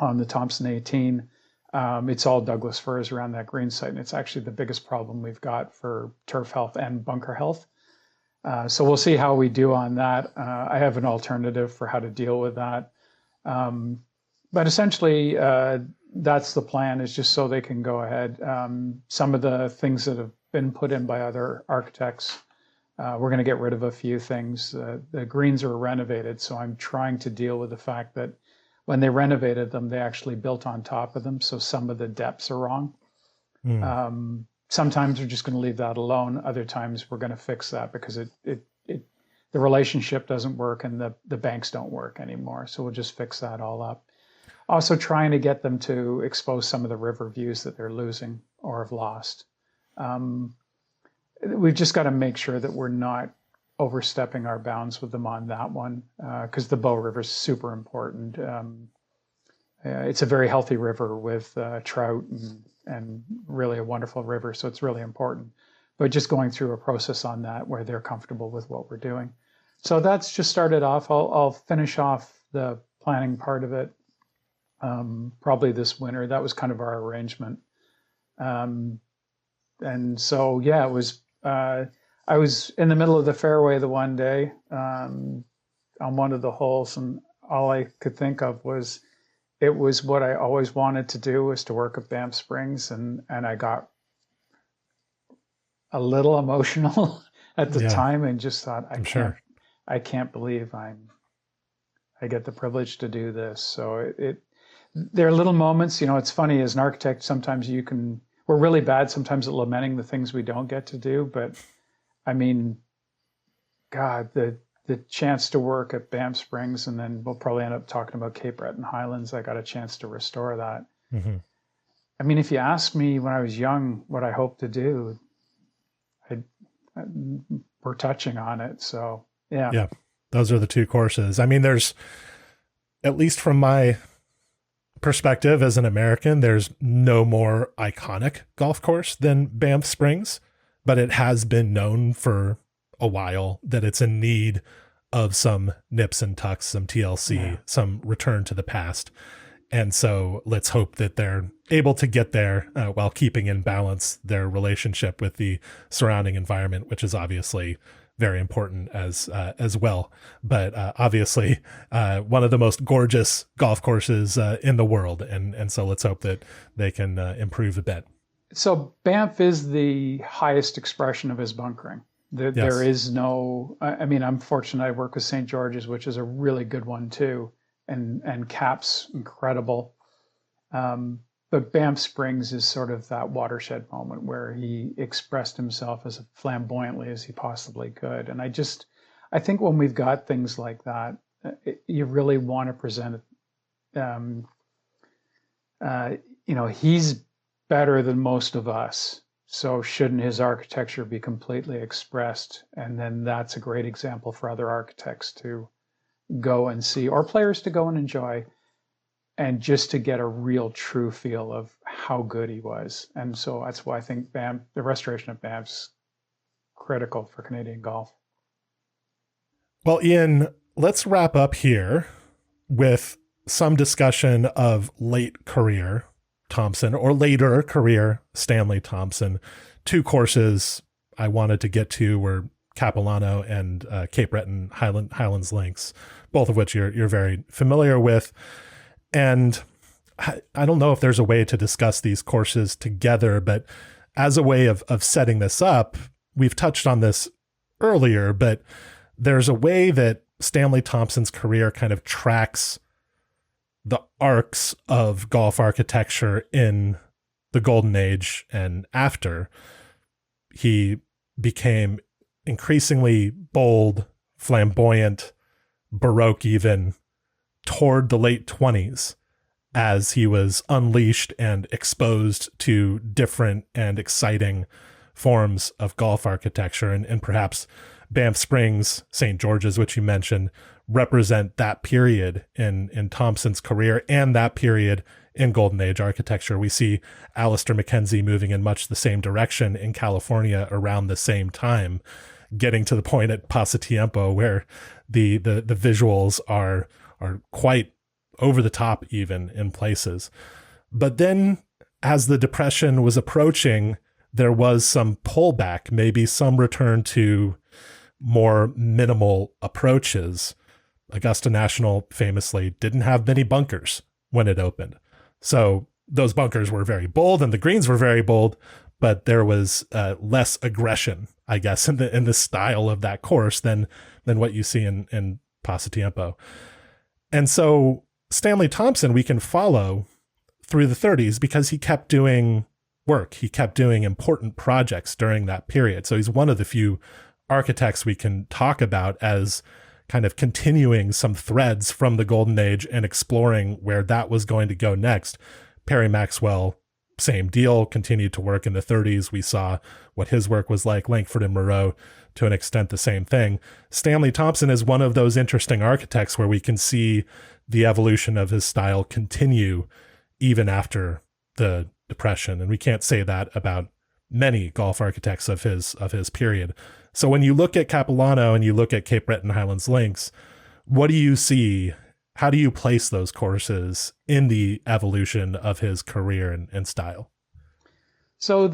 Speaker 2: on the Thompson 18, it's all Douglas firs around that green site, and it's actually the biggest problem we've got for turf health and bunker health. So we'll see how we do on that. I have an alternative for how to deal with that. But essentially, that's the plan, is just so they can go ahead. Some of the things that have been put in by other architects, we're going to get rid of a few things. The greens are renovated, so I'm trying to deal with the fact that when they renovated them, they actually built on top of them, so some of the depths are wrong. Sometimes we're just going to leave that alone. Other times we're going to fix that because the relationship doesn't work and the banks don't work anymore. So we'll just fix that all up. Also trying to get them to expose some of the river views that they're losing or have lost. We've just got to make sure that we're not overstepping our bounds with them on that one, because the Bow River is super important. It's a very healthy river with trout and really a wonderful river, so it's really important. But just going through a process on that where they're comfortable with what we're doing. So that's just started off. I'll finish off the planning part of it probably this winter. That was kind of our arrangement. And so, yeah, it was, I was in the middle of the fairway the one day on one of the holes, and all I could think of was, it was what I always wanted to do, was to work at Banff Springs. And I got a little emotional at the time and just thought, I can't believe I get the privilege to do this. So there are little moments, it's funny, as an architect, sometimes we're really bad sometimes at lamenting the things we don't get to do. But I mean, God, the chance to work at Banff Springs, and then we'll probably end up talking about Cape Breton Highlands. I got a chance to restore that. Mm-hmm. I mean, if you asked me when I was young what I hoped to do, we're touching on it. So, yeah.
Speaker 1: Yeah, those are the two courses. I mean, there's, at least from my perspective as an American, there's no more iconic golf course than Banff Springs, but it has been known for a while that it's in need of some nips and tucks, some TLC, some return to the past. And so let's hope that they're able to get there while keeping in balance their relationship with the surrounding environment, which is obviously very important as well. But obviously one of the most gorgeous golf courses in the world. And so let's hope that they can improve a bit.
Speaker 2: So Banff is the highest expression of his bunkering. There is no, I mean, I'm fortunate I work with St. George's, which is a really good one too. And Cap's incredible. But but Banff Springs is sort of that watershed moment where he expressed himself as flamboyantly as he possibly could. And I think when we've got things like that, you really want to present it. He's better than most of us. So shouldn't his architecture be completely expressed? And then that's a great example for other architects to go and see, or players to go and enjoy, and just to get a real true feel of how good he was. And so that's why I think the restoration of Banff's critical for Canadian golf.
Speaker 1: Well, Ian, let's wrap up here with some discussion of late career Thompson, or later career Stanley Thompson. Two courses I wanted to get to were Capilano and Cape Breton Highlands Links, both of which you're very familiar with. And I don't know if there's a way to discuss these courses together, but as a way of setting this up, we've touched on this earlier, but there's a way that Stanley Thompson's career kind of tracks the arcs of golf architecture in the Golden Age and after. He became increasingly bold, flamboyant, Baroque even, toward the late 20s as he was unleashed and exposed to different and exciting forms of golf architecture. And perhaps Banff Springs, St. George's, which you mentioned, represent that period in Thompson's career and that period in Golden Age architecture. We see Alistair Mackenzie moving in much the same direction in California around the same time, getting to the point at Pasatiempo where the visuals are quite over the top even in places. But then as the Depression was approaching, there was some pullback, maybe some return to more minimal approaches. Augusta National famously didn't have many bunkers when it opened. So those bunkers were very bold and the greens were very bold, but there was less aggression, I guess, in the style of that course than what you see in Pasatiempo. And so Stanley Thompson, we can follow through the 30s because he kept doing work. He kept doing important projects during that period. So he's one of the few architects we can talk about as kind of continuing some threads from the Golden Age and exploring where that was going to go next. Perry Maxwell, same deal, continued to work in the 30s. We saw what his work was like. Langford and Moreau, to an extent, the same thing. Stanley Thompson is one of those interesting architects where we can see the evolution of his style continue even after the Depression. And we can't say that about many golf architects of his period. So when you look at Capilano and you look at Cape Breton Highlands Links, what do you see? How do you place those courses in the evolution of his career and style?
Speaker 2: So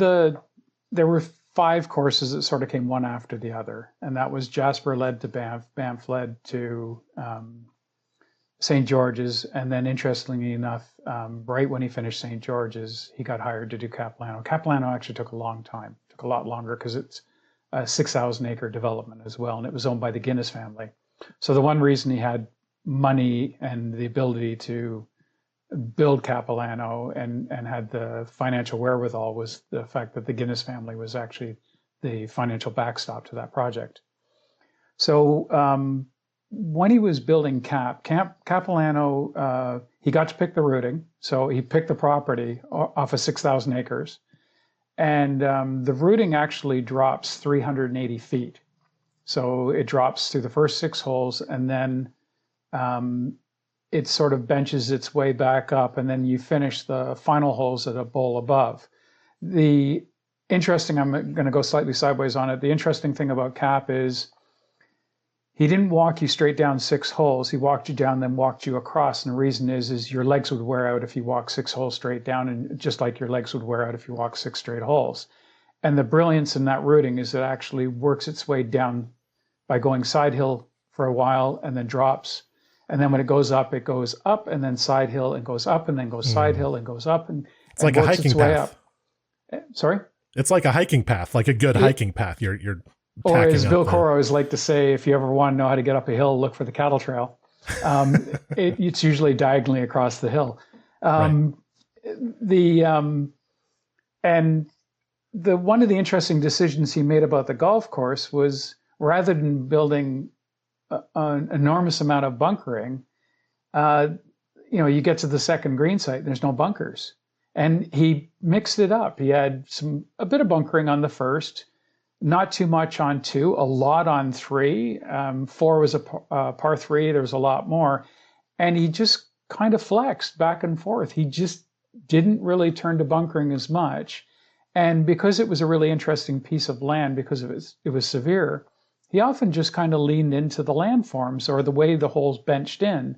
Speaker 2: there were 5 courses that sort of came one after the other. And that was Jasper led to Banff, Banff led to St. George's. And then interestingly enough, right when he finished St. George's, he got hired to do Capilano. Capilano actually took a long time, took a lot longer because it's a 6,000 acre development as well. And it was owned by the Guinness family. So the one reason he had money and the ability to build Capilano and had the financial wherewithal was the fact that the Guinness family was actually the financial backstop to that project. So when he was building Capilano, he got to pick the routing. So he picked the property off of 6,000 acres. And the routing actually drops 380 feet. So it drops through the first 6 holes, and then it sort of benches its way back up, and then you finish the final holes at a bowl above. I'm going to go slightly sideways on it. The interesting thing about Cap is he didn't walk you straight down 6 holes. He walked you down, then walked you across. And the reason is your legs would wear out if you walk 6 holes straight down, and just like your legs would wear out if you walk 6 straight holes. And the brilliance in that routing is it actually works its way down by going side hill for a while and then drops. And then when it goes up, and then side hill and goes up, and then goes side hill and goes up. And
Speaker 1: it's like a hiking path.
Speaker 2: Sorry?
Speaker 1: It's like a hiking path, like a good hiking path. You're
Speaker 2: or as Bill Cora always like to say, if you ever want to know how to get up a hill, look for the cattle trail. It's usually diagonally across the hill.
Speaker 1: Right.
Speaker 2: the and the one of the interesting decisions he made about the golf course was, rather than building an enormous amount of bunkering, you get to the second green site and there's no bunkers, and he mixed it up. He had a bit of bunkering on the first, not too much on 2, a lot on 3. 4 was a par 3. There was a lot more, and he just kind of flexed back and forth. He just didn't really turn to bunkering as much. And because it was a really interesting piece of land, because it was severe, he often just kind of leaned into the landforms or the way the holes benched in.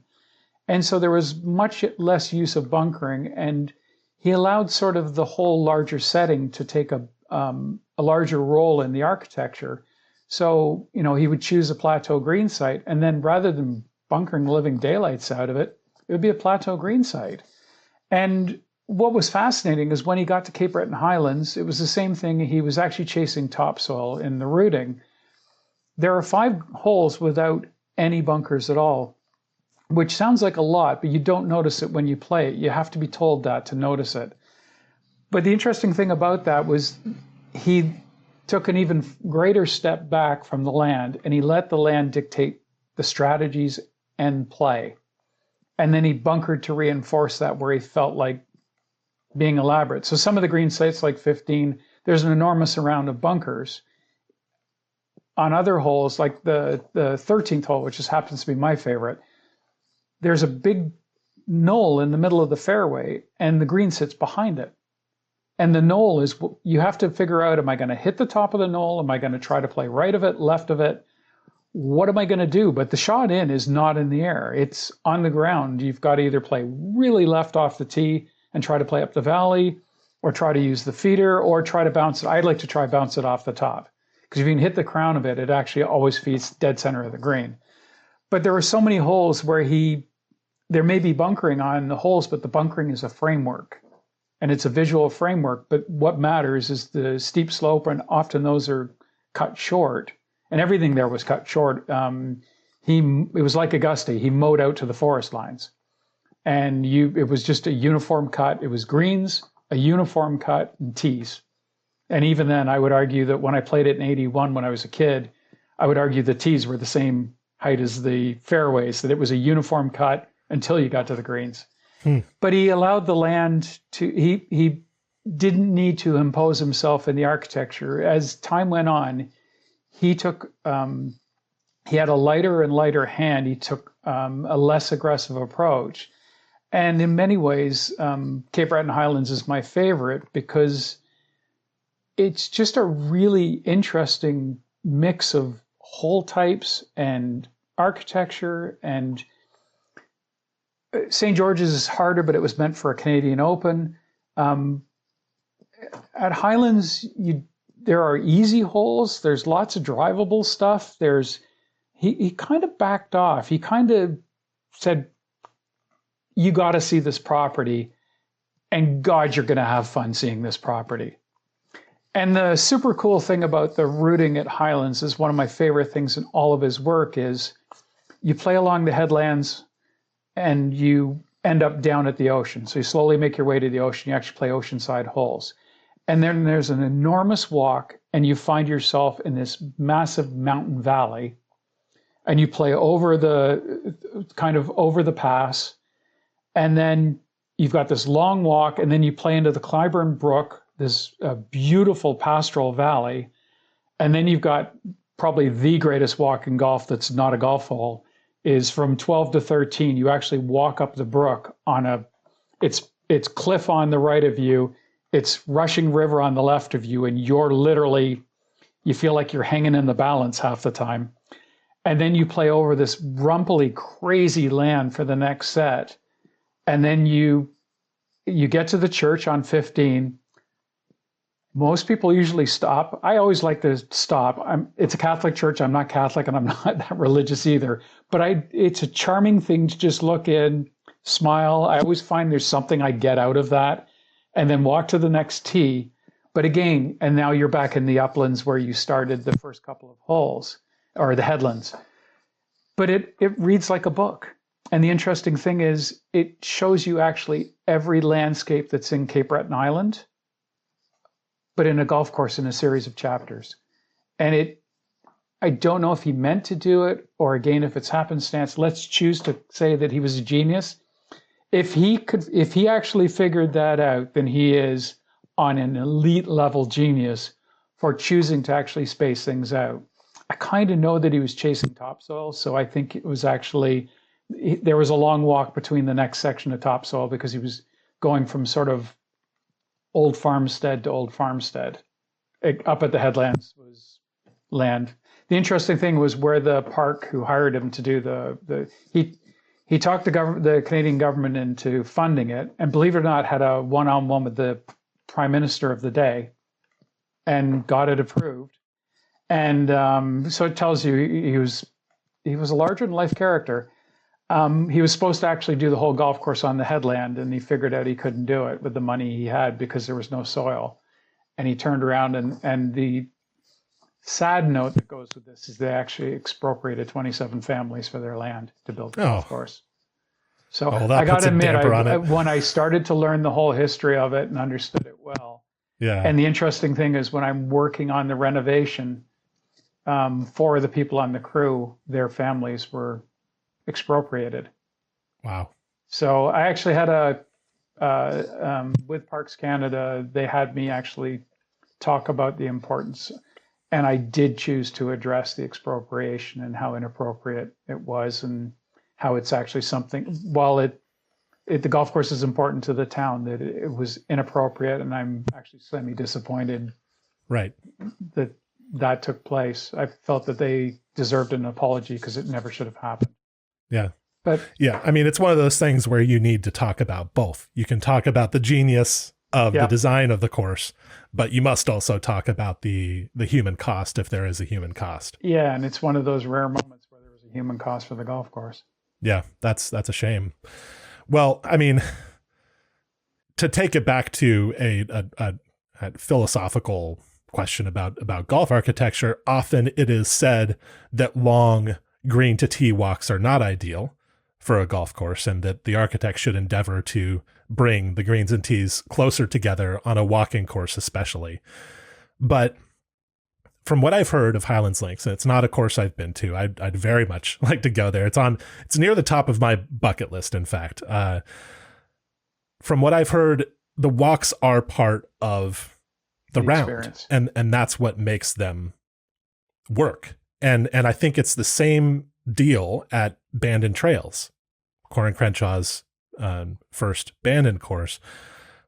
Speaker 2: And so there was much less use of bunkering, and he allowed sort of the whole larger setting to take a larger role in the architecture. So, he would choose a plateau green site, and then rather than bunkering living daylights out of it, it would be a plateau green site. And what was fascinating is when he got to Cape Breton Highlands, it was the same thing. He was actually chasing topsoil in the routing. There are 5 holes without any bunkers at all, which sounds like a lot, but you don't notice it when you play it. You have to be told that to notice it. But the interesting thing about that was he took an even greater step back from the land, and he let the land dictate the strategies and play. And then he bunkered to reinforce that where he felt like being elaborate. So some of the green sites, like 15, there's an enormous amount of bunkers. On other holes, like the 13th hole, which just happens to be my favorite, there's a big knoll in the middle of the fairway, and the green sits behind it. And the knoll is, you have to figure out, am I going to hit the top of the knoll? Am I going to try to play right of it, left of it? What am I going to do? But the shot in is not in the air. It's on the ground. You've got to either play really left off the tee and try to play up the valley, or try to use the feeder, or try to bounce it. I'd like to try bounce it off the top, because if you can hit the crown of it, it actually always feeds dead center of the green. But there are so many holes where there may be bunkering on the holes, but the bunkering is a framework, and it's a visual framework. But what matters is the steep slope, and often those are cut short, and everything there was cut short. It was like Augusta. He mowed out to the forest lines, and it was just a uniform cut. It was greens, a uniform cut, and tees. And even then, I would argue that when I played it in 81, when I was a kid, I would argue the tees were the same height as the fairways, that it was a uniform cut until you got to the greens. But he allowed the land to, he didn't need to impose himself in the architecture. As time went on, he took, he had a lighter and lighter hand. He took a less aggressive approach. And in many ways, Cape Breton Highlands is my favorite because it's just a really interesting mix of hole types and architecture. And St. George's is harder, but it was meant for a Canadian Open. At Highlands, there are easy holes. There's lots of drivable stuff. He kind of backed off. He kind of said, you got to see this property, and God, you're going to have fun seeing this property. And the super cool thing about the routing at Highlands is one of my favorite things in all of his work is you play along the headlands and you end up down at the ocean. So you slowly make your way to the ocean. You actually play oceanside holes. And then there's an enormous walk, and you find yourself in this massive mountain valley, and you play over the pass. And then you've got this long walk, and then you play into the Clybourne Brook, this beautiful pastoral valley. And then you've got probably the greatest walk in golf that's not a golf hole, is from 12 to 13. You actually walk up the brook on it's cliff on the right of you, it's rushing river on the left of you, and you feel like you're hanging in the balance half the time. And then you play over this rumply, crazy land for the next set. And then you get to the church on 15. Most people usually stop. I always like to stop. It's a Catholic church. I'm not Catholic, and I'm not that religious either. But it's a charming thing to just look in, smile. I always find there's something I get out of that, and then walk to the next tee. But again, and now you're back in the uplands where you started the first couple of holes, or the headlands. But it reads like a book. And the interesting thing is it shows you actually every landscape that's in Cape Breton Island, but in a golf course in a series of chapters. And I don't know if he meant to do it, or again, if it's happenstance. Let's choose to say that he was a genius. If he actually figured that out, then he is on an elite level genius for choosing to actually space things out. I kind of know that he was chasing topsoil, so I think it was actually, there was a long walk between the next section of topsoil because he was going from sort of old farmstead to old farmstead. Up at the headlands was land. The interesting thing was where the park who hired him to do he talked the Canadian government into funding it, and believe it or not, had a one-on-one with the prime minister of the day and got it approved. And so it tells you he was a larger than life character. He was supposed to actually do the whole golf course on the headland, and he figured out he couldn't do it with the money he had because there was no soil. And he turned around, and the sad note that goes with this is they actually expropriated 27 families for their land to build the golf course. So I got to admit, when I started to learn the whole history of it and understood it well.
Speaker 1: Yeah.
Speaker 2: And the interesting thing is when I'm working on the renovation, 4 of the people on the crew, their families were expropriated.
Speaker 1: Wow.
Speaker 2: So I actually had with Parks Canada, they had me actually talk about the importance, and I did choose to address the expropriation and how inappropriate it was, and how it's actually something, while the golf course is important to the town, that it was inappropriate, and I'm actually semi-disappointed
Speaker 1: right.
Speaker 2: that took place. I felt that they deserved an apology because it never should have happened.
Speaker 1: Yeah.
Speaker 2: But
Speaker 1: yeah, I mean, it's one of those things where you need to talk about both. You can talk about the genius of the design of the course, but you must also talk about the human cost, if there is a human cost.
Speaker 2: Yeah, and it's one of those rare moments where there was a human cost for the golf course.
Speaker 1: Yeah, that's a shame. Well, I mean, to take it back to a philosophical question about golf architecture, often it is said that long green to tee walks are not ideal for a golf course, and that the architect should endeavor to bring the greens and tees closer together on a walking course especially. But from what I've heard of Highlands Links, and it's not a course I've been to, I'd very much like to go there. It's near the top of my bucket list, in fact. From what I've heard, the walks are part of the round experience. And that's what makes them work. And I think it's the same deal at Bandon Trails, Corin Crenshaw's first Bandon course,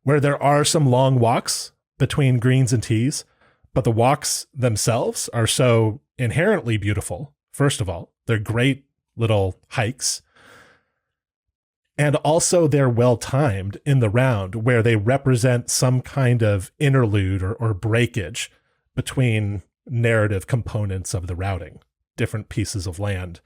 Speaker 1: where there are some long walks between greens and tees, but the walks themselves are so inherently beautiful. First of all, they're great little hikes. And also they're well-timed in the round, where they represent some kind of interlude or breakage between narrative components of the routing, different pieces of land.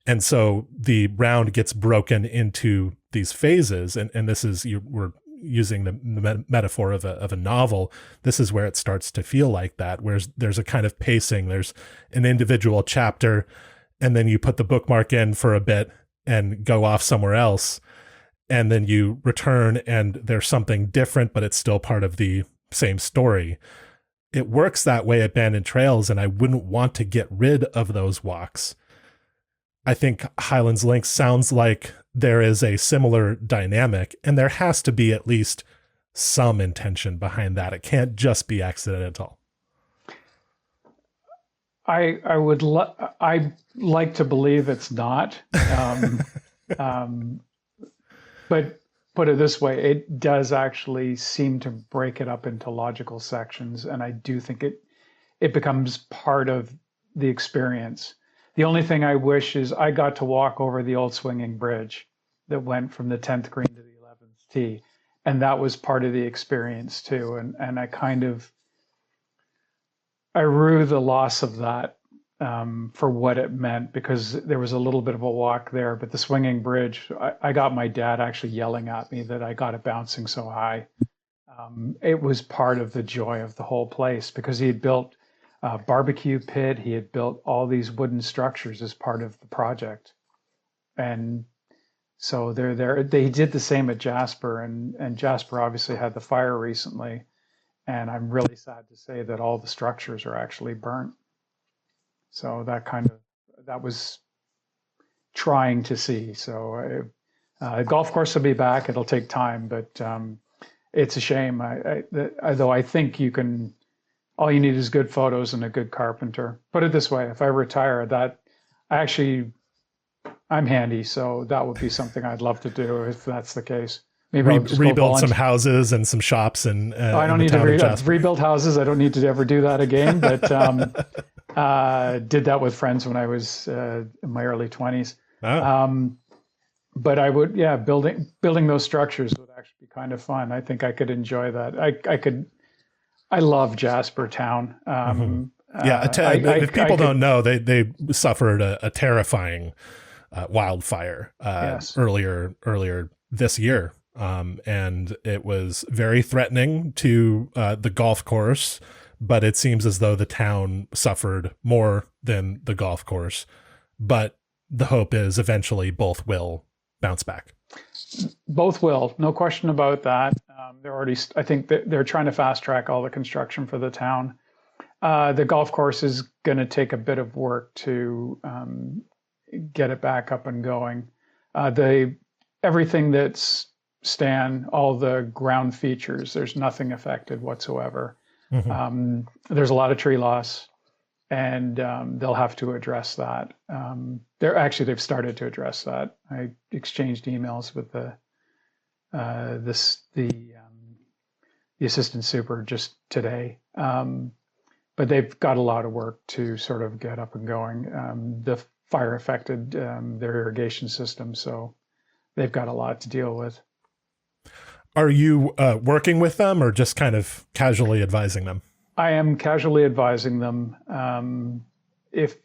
Speaker 1: And so the round gets broken into these phases. And this is, we're using the metaphor of a novel. This is where it starts to feel like that, where there's a kind of pacing. There's an individual chapter, and then you put the bookmark in for a bit and go off somewhere else. And then you return and there's something different, but it's still part of the same story. It works that way at Bandon Trails, and I wouldn't want to get rid of those walks. I think Highlands Links sounds like there is a similar dynamic, and there has to be at least some intention behind that. It can't just be accidental.
Speaker 2: I like to believe it's not. But put it this way, it does actually seem to break it up into logical sections, and I do think it becomes part of the experience. The only thing I wish is I got to walk over the old swinging bridge that went from the 10th green to the 11th tee, and that was part of the experience too. And I rue the loss of that for what it meant, because there was a little bit of a walk there, but the swinging bridge, I got my dad actually yelling at me that I got it bouncing so high. It was part of the joy of the whole place, because he had built a barbecue pit. He had built all these wooden structures as part of the project. And So they're there. They did the same at Jasper, and Jasper obviously had the fire recently. And I'm really sad to say that all the structures are actually burnt. So that was trying to see. So golf course will be back. It'll take time, but it's a shame. Though I think all you need is good photos and a good carpenter. Put it this way: if I retire, I'm handy, so that would be something I'd love to do if that's the case. Maybe I'll just
Speaker 1: rebuild some houses and some shops and
Speaker 2: I don't need to rebuild houses. I don't need to ever do that again. But did that with friends when I was in my early 20s. Oh. But I would, building those structures would actually be kind of fun. I think I could enjoy that. I love Jasper town.
Speaker 1: If people don't know, they suffered a terrifying wildfire earlier this year. And it was very threatening to the golf course, but it seems as though the town suffered more than the golf course. But the hope is eventually both will bounce back.
Speaker 2: Both will, no question about that. I think that they're trying to fast track all the construction for the town. The golf course is going to take a bit of work to get it back up and going. Everything that's all the ground features, there's nothing affected whatsoever. Mm-hmm. There's a lot of tree loss, and they'll have to address that. They've started to address that. I exchanged emails with the assistant super just today. But they've got a lot of work to sort of get up and going. The fire affected their irrigation system, so they've got a lot to deal with.
Speaker 1: Are you working with them or just kind of casually advising them?
Speaker 2: I am casually advising them. If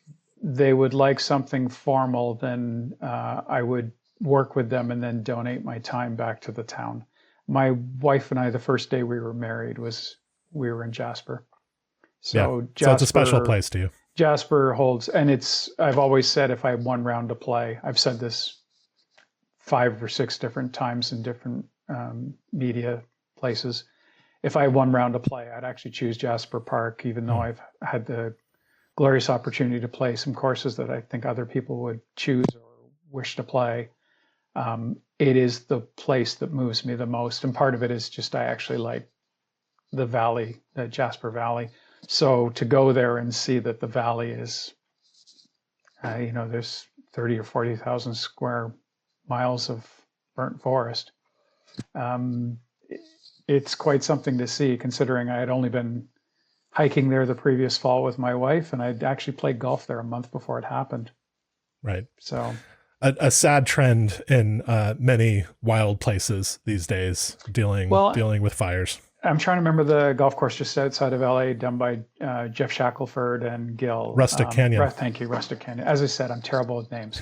Speaker 2: they would like something formal, then I would work with them and then donate my time back to the town. My wife and I, the first day we were married, we were in Jasper. So
Speaker 1: it's a special place to you.
Speaker 2: Jasper holds, and I've always said if I had one round to play, I've said this 5 or 6 different times in different media places. If I had one round to play, I'd actually choose Jasper Park, even though I've had the glorious opportunity to play some courses that I think other people would choose or wish to play. It is the place that moves me the most. And part of it is just I actually like the valley, the Jasper Valley. So to go there and see that the valley is, there's 30 or 40,000 square miles of burnt forest. It's quite something to see, considering I had only been hiking there the previous fall with my wife, and I'd actually played golf there a month before it happened.
Speaker 1: Right.
Speaker 2: So
Speaker 1: a sad trend in many wild places these days, dealing with fires.
Speaker 2: I'm trying to remember the golf course just outside of LA, done by Jeff Shackelford and Gil.
Speaker 1: Rustic Canyon.
Speaker 2: Thank you, Rustic Canyon. As I said, I'm terrible with names.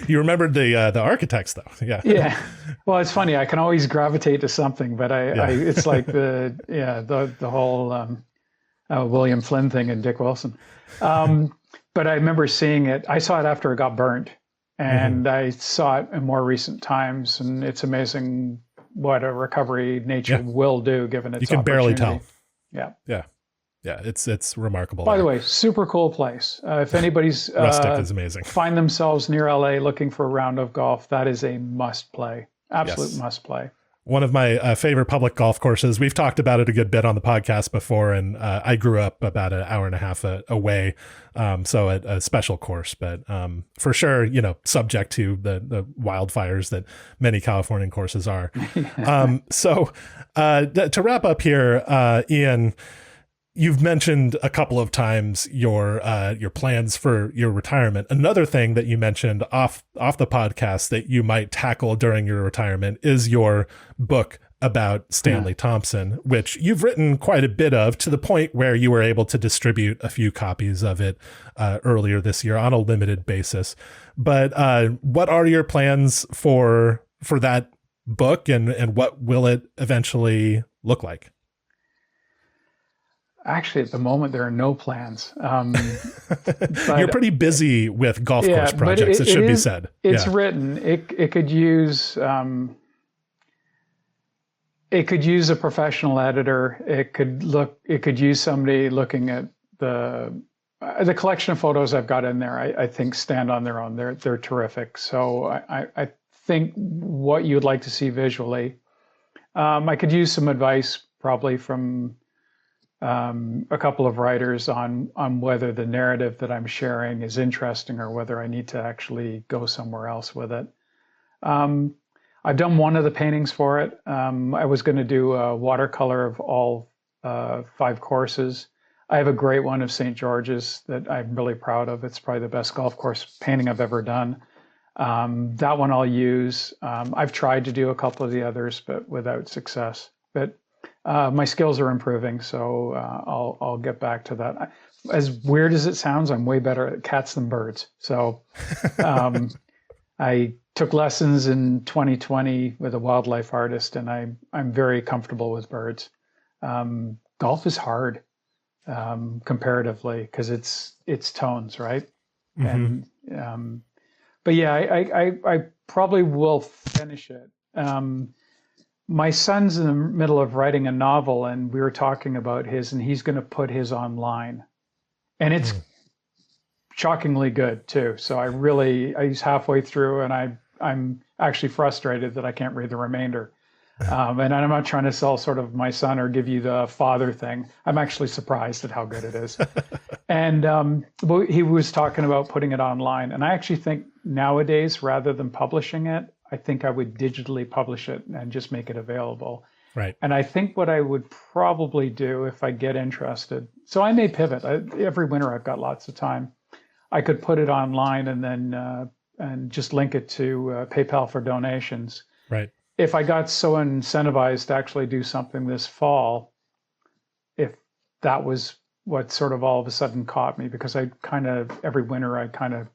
Speaker 1: You remembered the architects, though. Yeah.
Speaker 2: Yeah. Well, it's funny. I can always gravitate to something, but it's like the whole William Flynn thing and Dick Wilson. But I remember seeing it. I saw it after it got burnt, and I saw it in more recent times, and it's amazing what a recovery nature will do given its
Speaker 1: opportunity. You can barely tell.
Speaker 2: Yeah.
Speaker 1: It's remarkable.
Speaker 2: By the way, super cool place. If anybody's
Speaker 1: Rustic is amazing.
Speaker 2: Find themselves near LA looking for a round of golf, that is a must play. Absolute must play.
Speaker 1: One of my favorite public golf courses. We've talked about it a good bit on the podcast before, and I grew up about an hour and a half away, so a special course. But for sure, subject to the wildfires that many Californian courses are. So to wrap up here, Ian, you've mentioned a couple of times your plans for your retirement. Another thing that you mentioned off the podcast that you might tackle during your retirement is your book about Stanley Thompson, which you've written quite a bit of, to the point where you were able to distribute a few copies of it earlier this year on a limited basis. But what are your plans for that book, and what will it eventually look like?
Speaker 2: Actually, at the moment, there are no plans. But,
Speaker 1: you're pretty busy with golf course projects. It should be said.
Speaker 2: It's written. It could use. It could use a professional editor. It could use somebody looking at the collection of photos I've got in there. I think stand on their own. They're terrific. So I think what you'd like to see visually. I could use some advice probably from a couple of writers on whether the narrative that I'm sharing is interesting or whether I need to actually go somewhere else with it. I've done one of the paintings for it. I was going to do a watercolor of all 5 courses. I have a great one of St. George's that I'm really proud of. It's probably the best golf course painting I've ever done. That one I'll use. I've tried to do a couple of the others, but without success. But my skills are improving, so I'll get back to that. As weird as it sounds, I'm way better at cats than birds. So I took lessons in 2020 with a wildlife artist, and I'm very comfortable with birds. Golf is hard comparatively because it's tones, right?
Speaker 1: Mm-hmm.
Speaker 2: And but yeah, I probably will finish it. My son's in the middle of writing a novel, and we were talking about his, and he's going to put his online, and it's shockingly good too. So he's halfway through, and I'm actually frustrated that I can't read the remainder. And I'm not trying to sell sort of my son or give you the father thing. I'm actually surprised at how good it is. And he was talking about putting it online, and I actually think nowadays, rather than publishing it, I think I would digitally publish it and just make it available.
Speaker 1: Right.
Speaker 2: And I think what I would probably do if I get interested, so I may pivot. Every winter I've got lots of time. I could put it online and then and just link it to PayPal for donations.
Speaker 1: Right.
Speaker 2: If I got so incentivized to actually do something this fall, if that was what sort of all of a sudden caught me, because every winter I kind of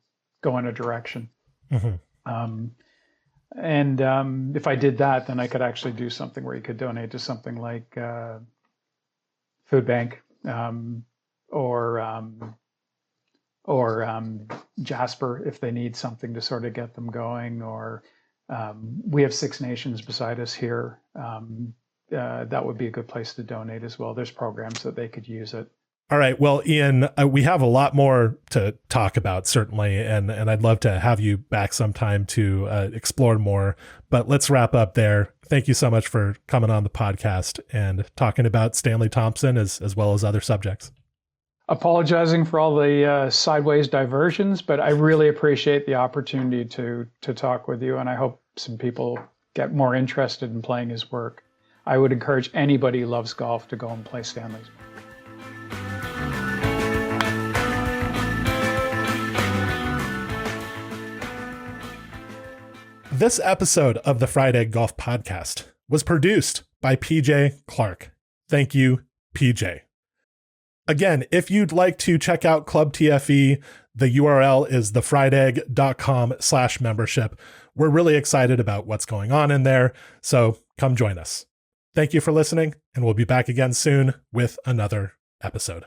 Speaker 2: go in a direction. Mm-hmm. And if I did that, then I could actually do something where you could donate to something like food bank or Jasper if they need something to sort of get them going. Or we have Six Nations beside us here. That would be a good place to donate as well. There's programs that they could use it.
Speaker 1: All right. Well, Ian, we have a lot more to talk about, certainly, and I'd love to have you back sometime to explore more. But let's wrap up there. Thank you so much for coming on the podcast and talking about Stanley Thompson as well as other subjects.
Speaker 2: Apologizing for all the sideways diversions, but I really appreciate the opportunity to talk with you, and I hope some people get more interested in playing his work. I would encourage anybody who loves golf to go and play Stanley's.
Speaker 1: This episode of the Fried Egg Golf Podcast was produced by PJ Clark. Thank you, PJ. Again, if you'd like to check out Club TFE, the URL is thefriedegg.com/membership. We're really excited about what's going on in there, so come join us. Thank you for listening, and we'll be back again soon with another episode.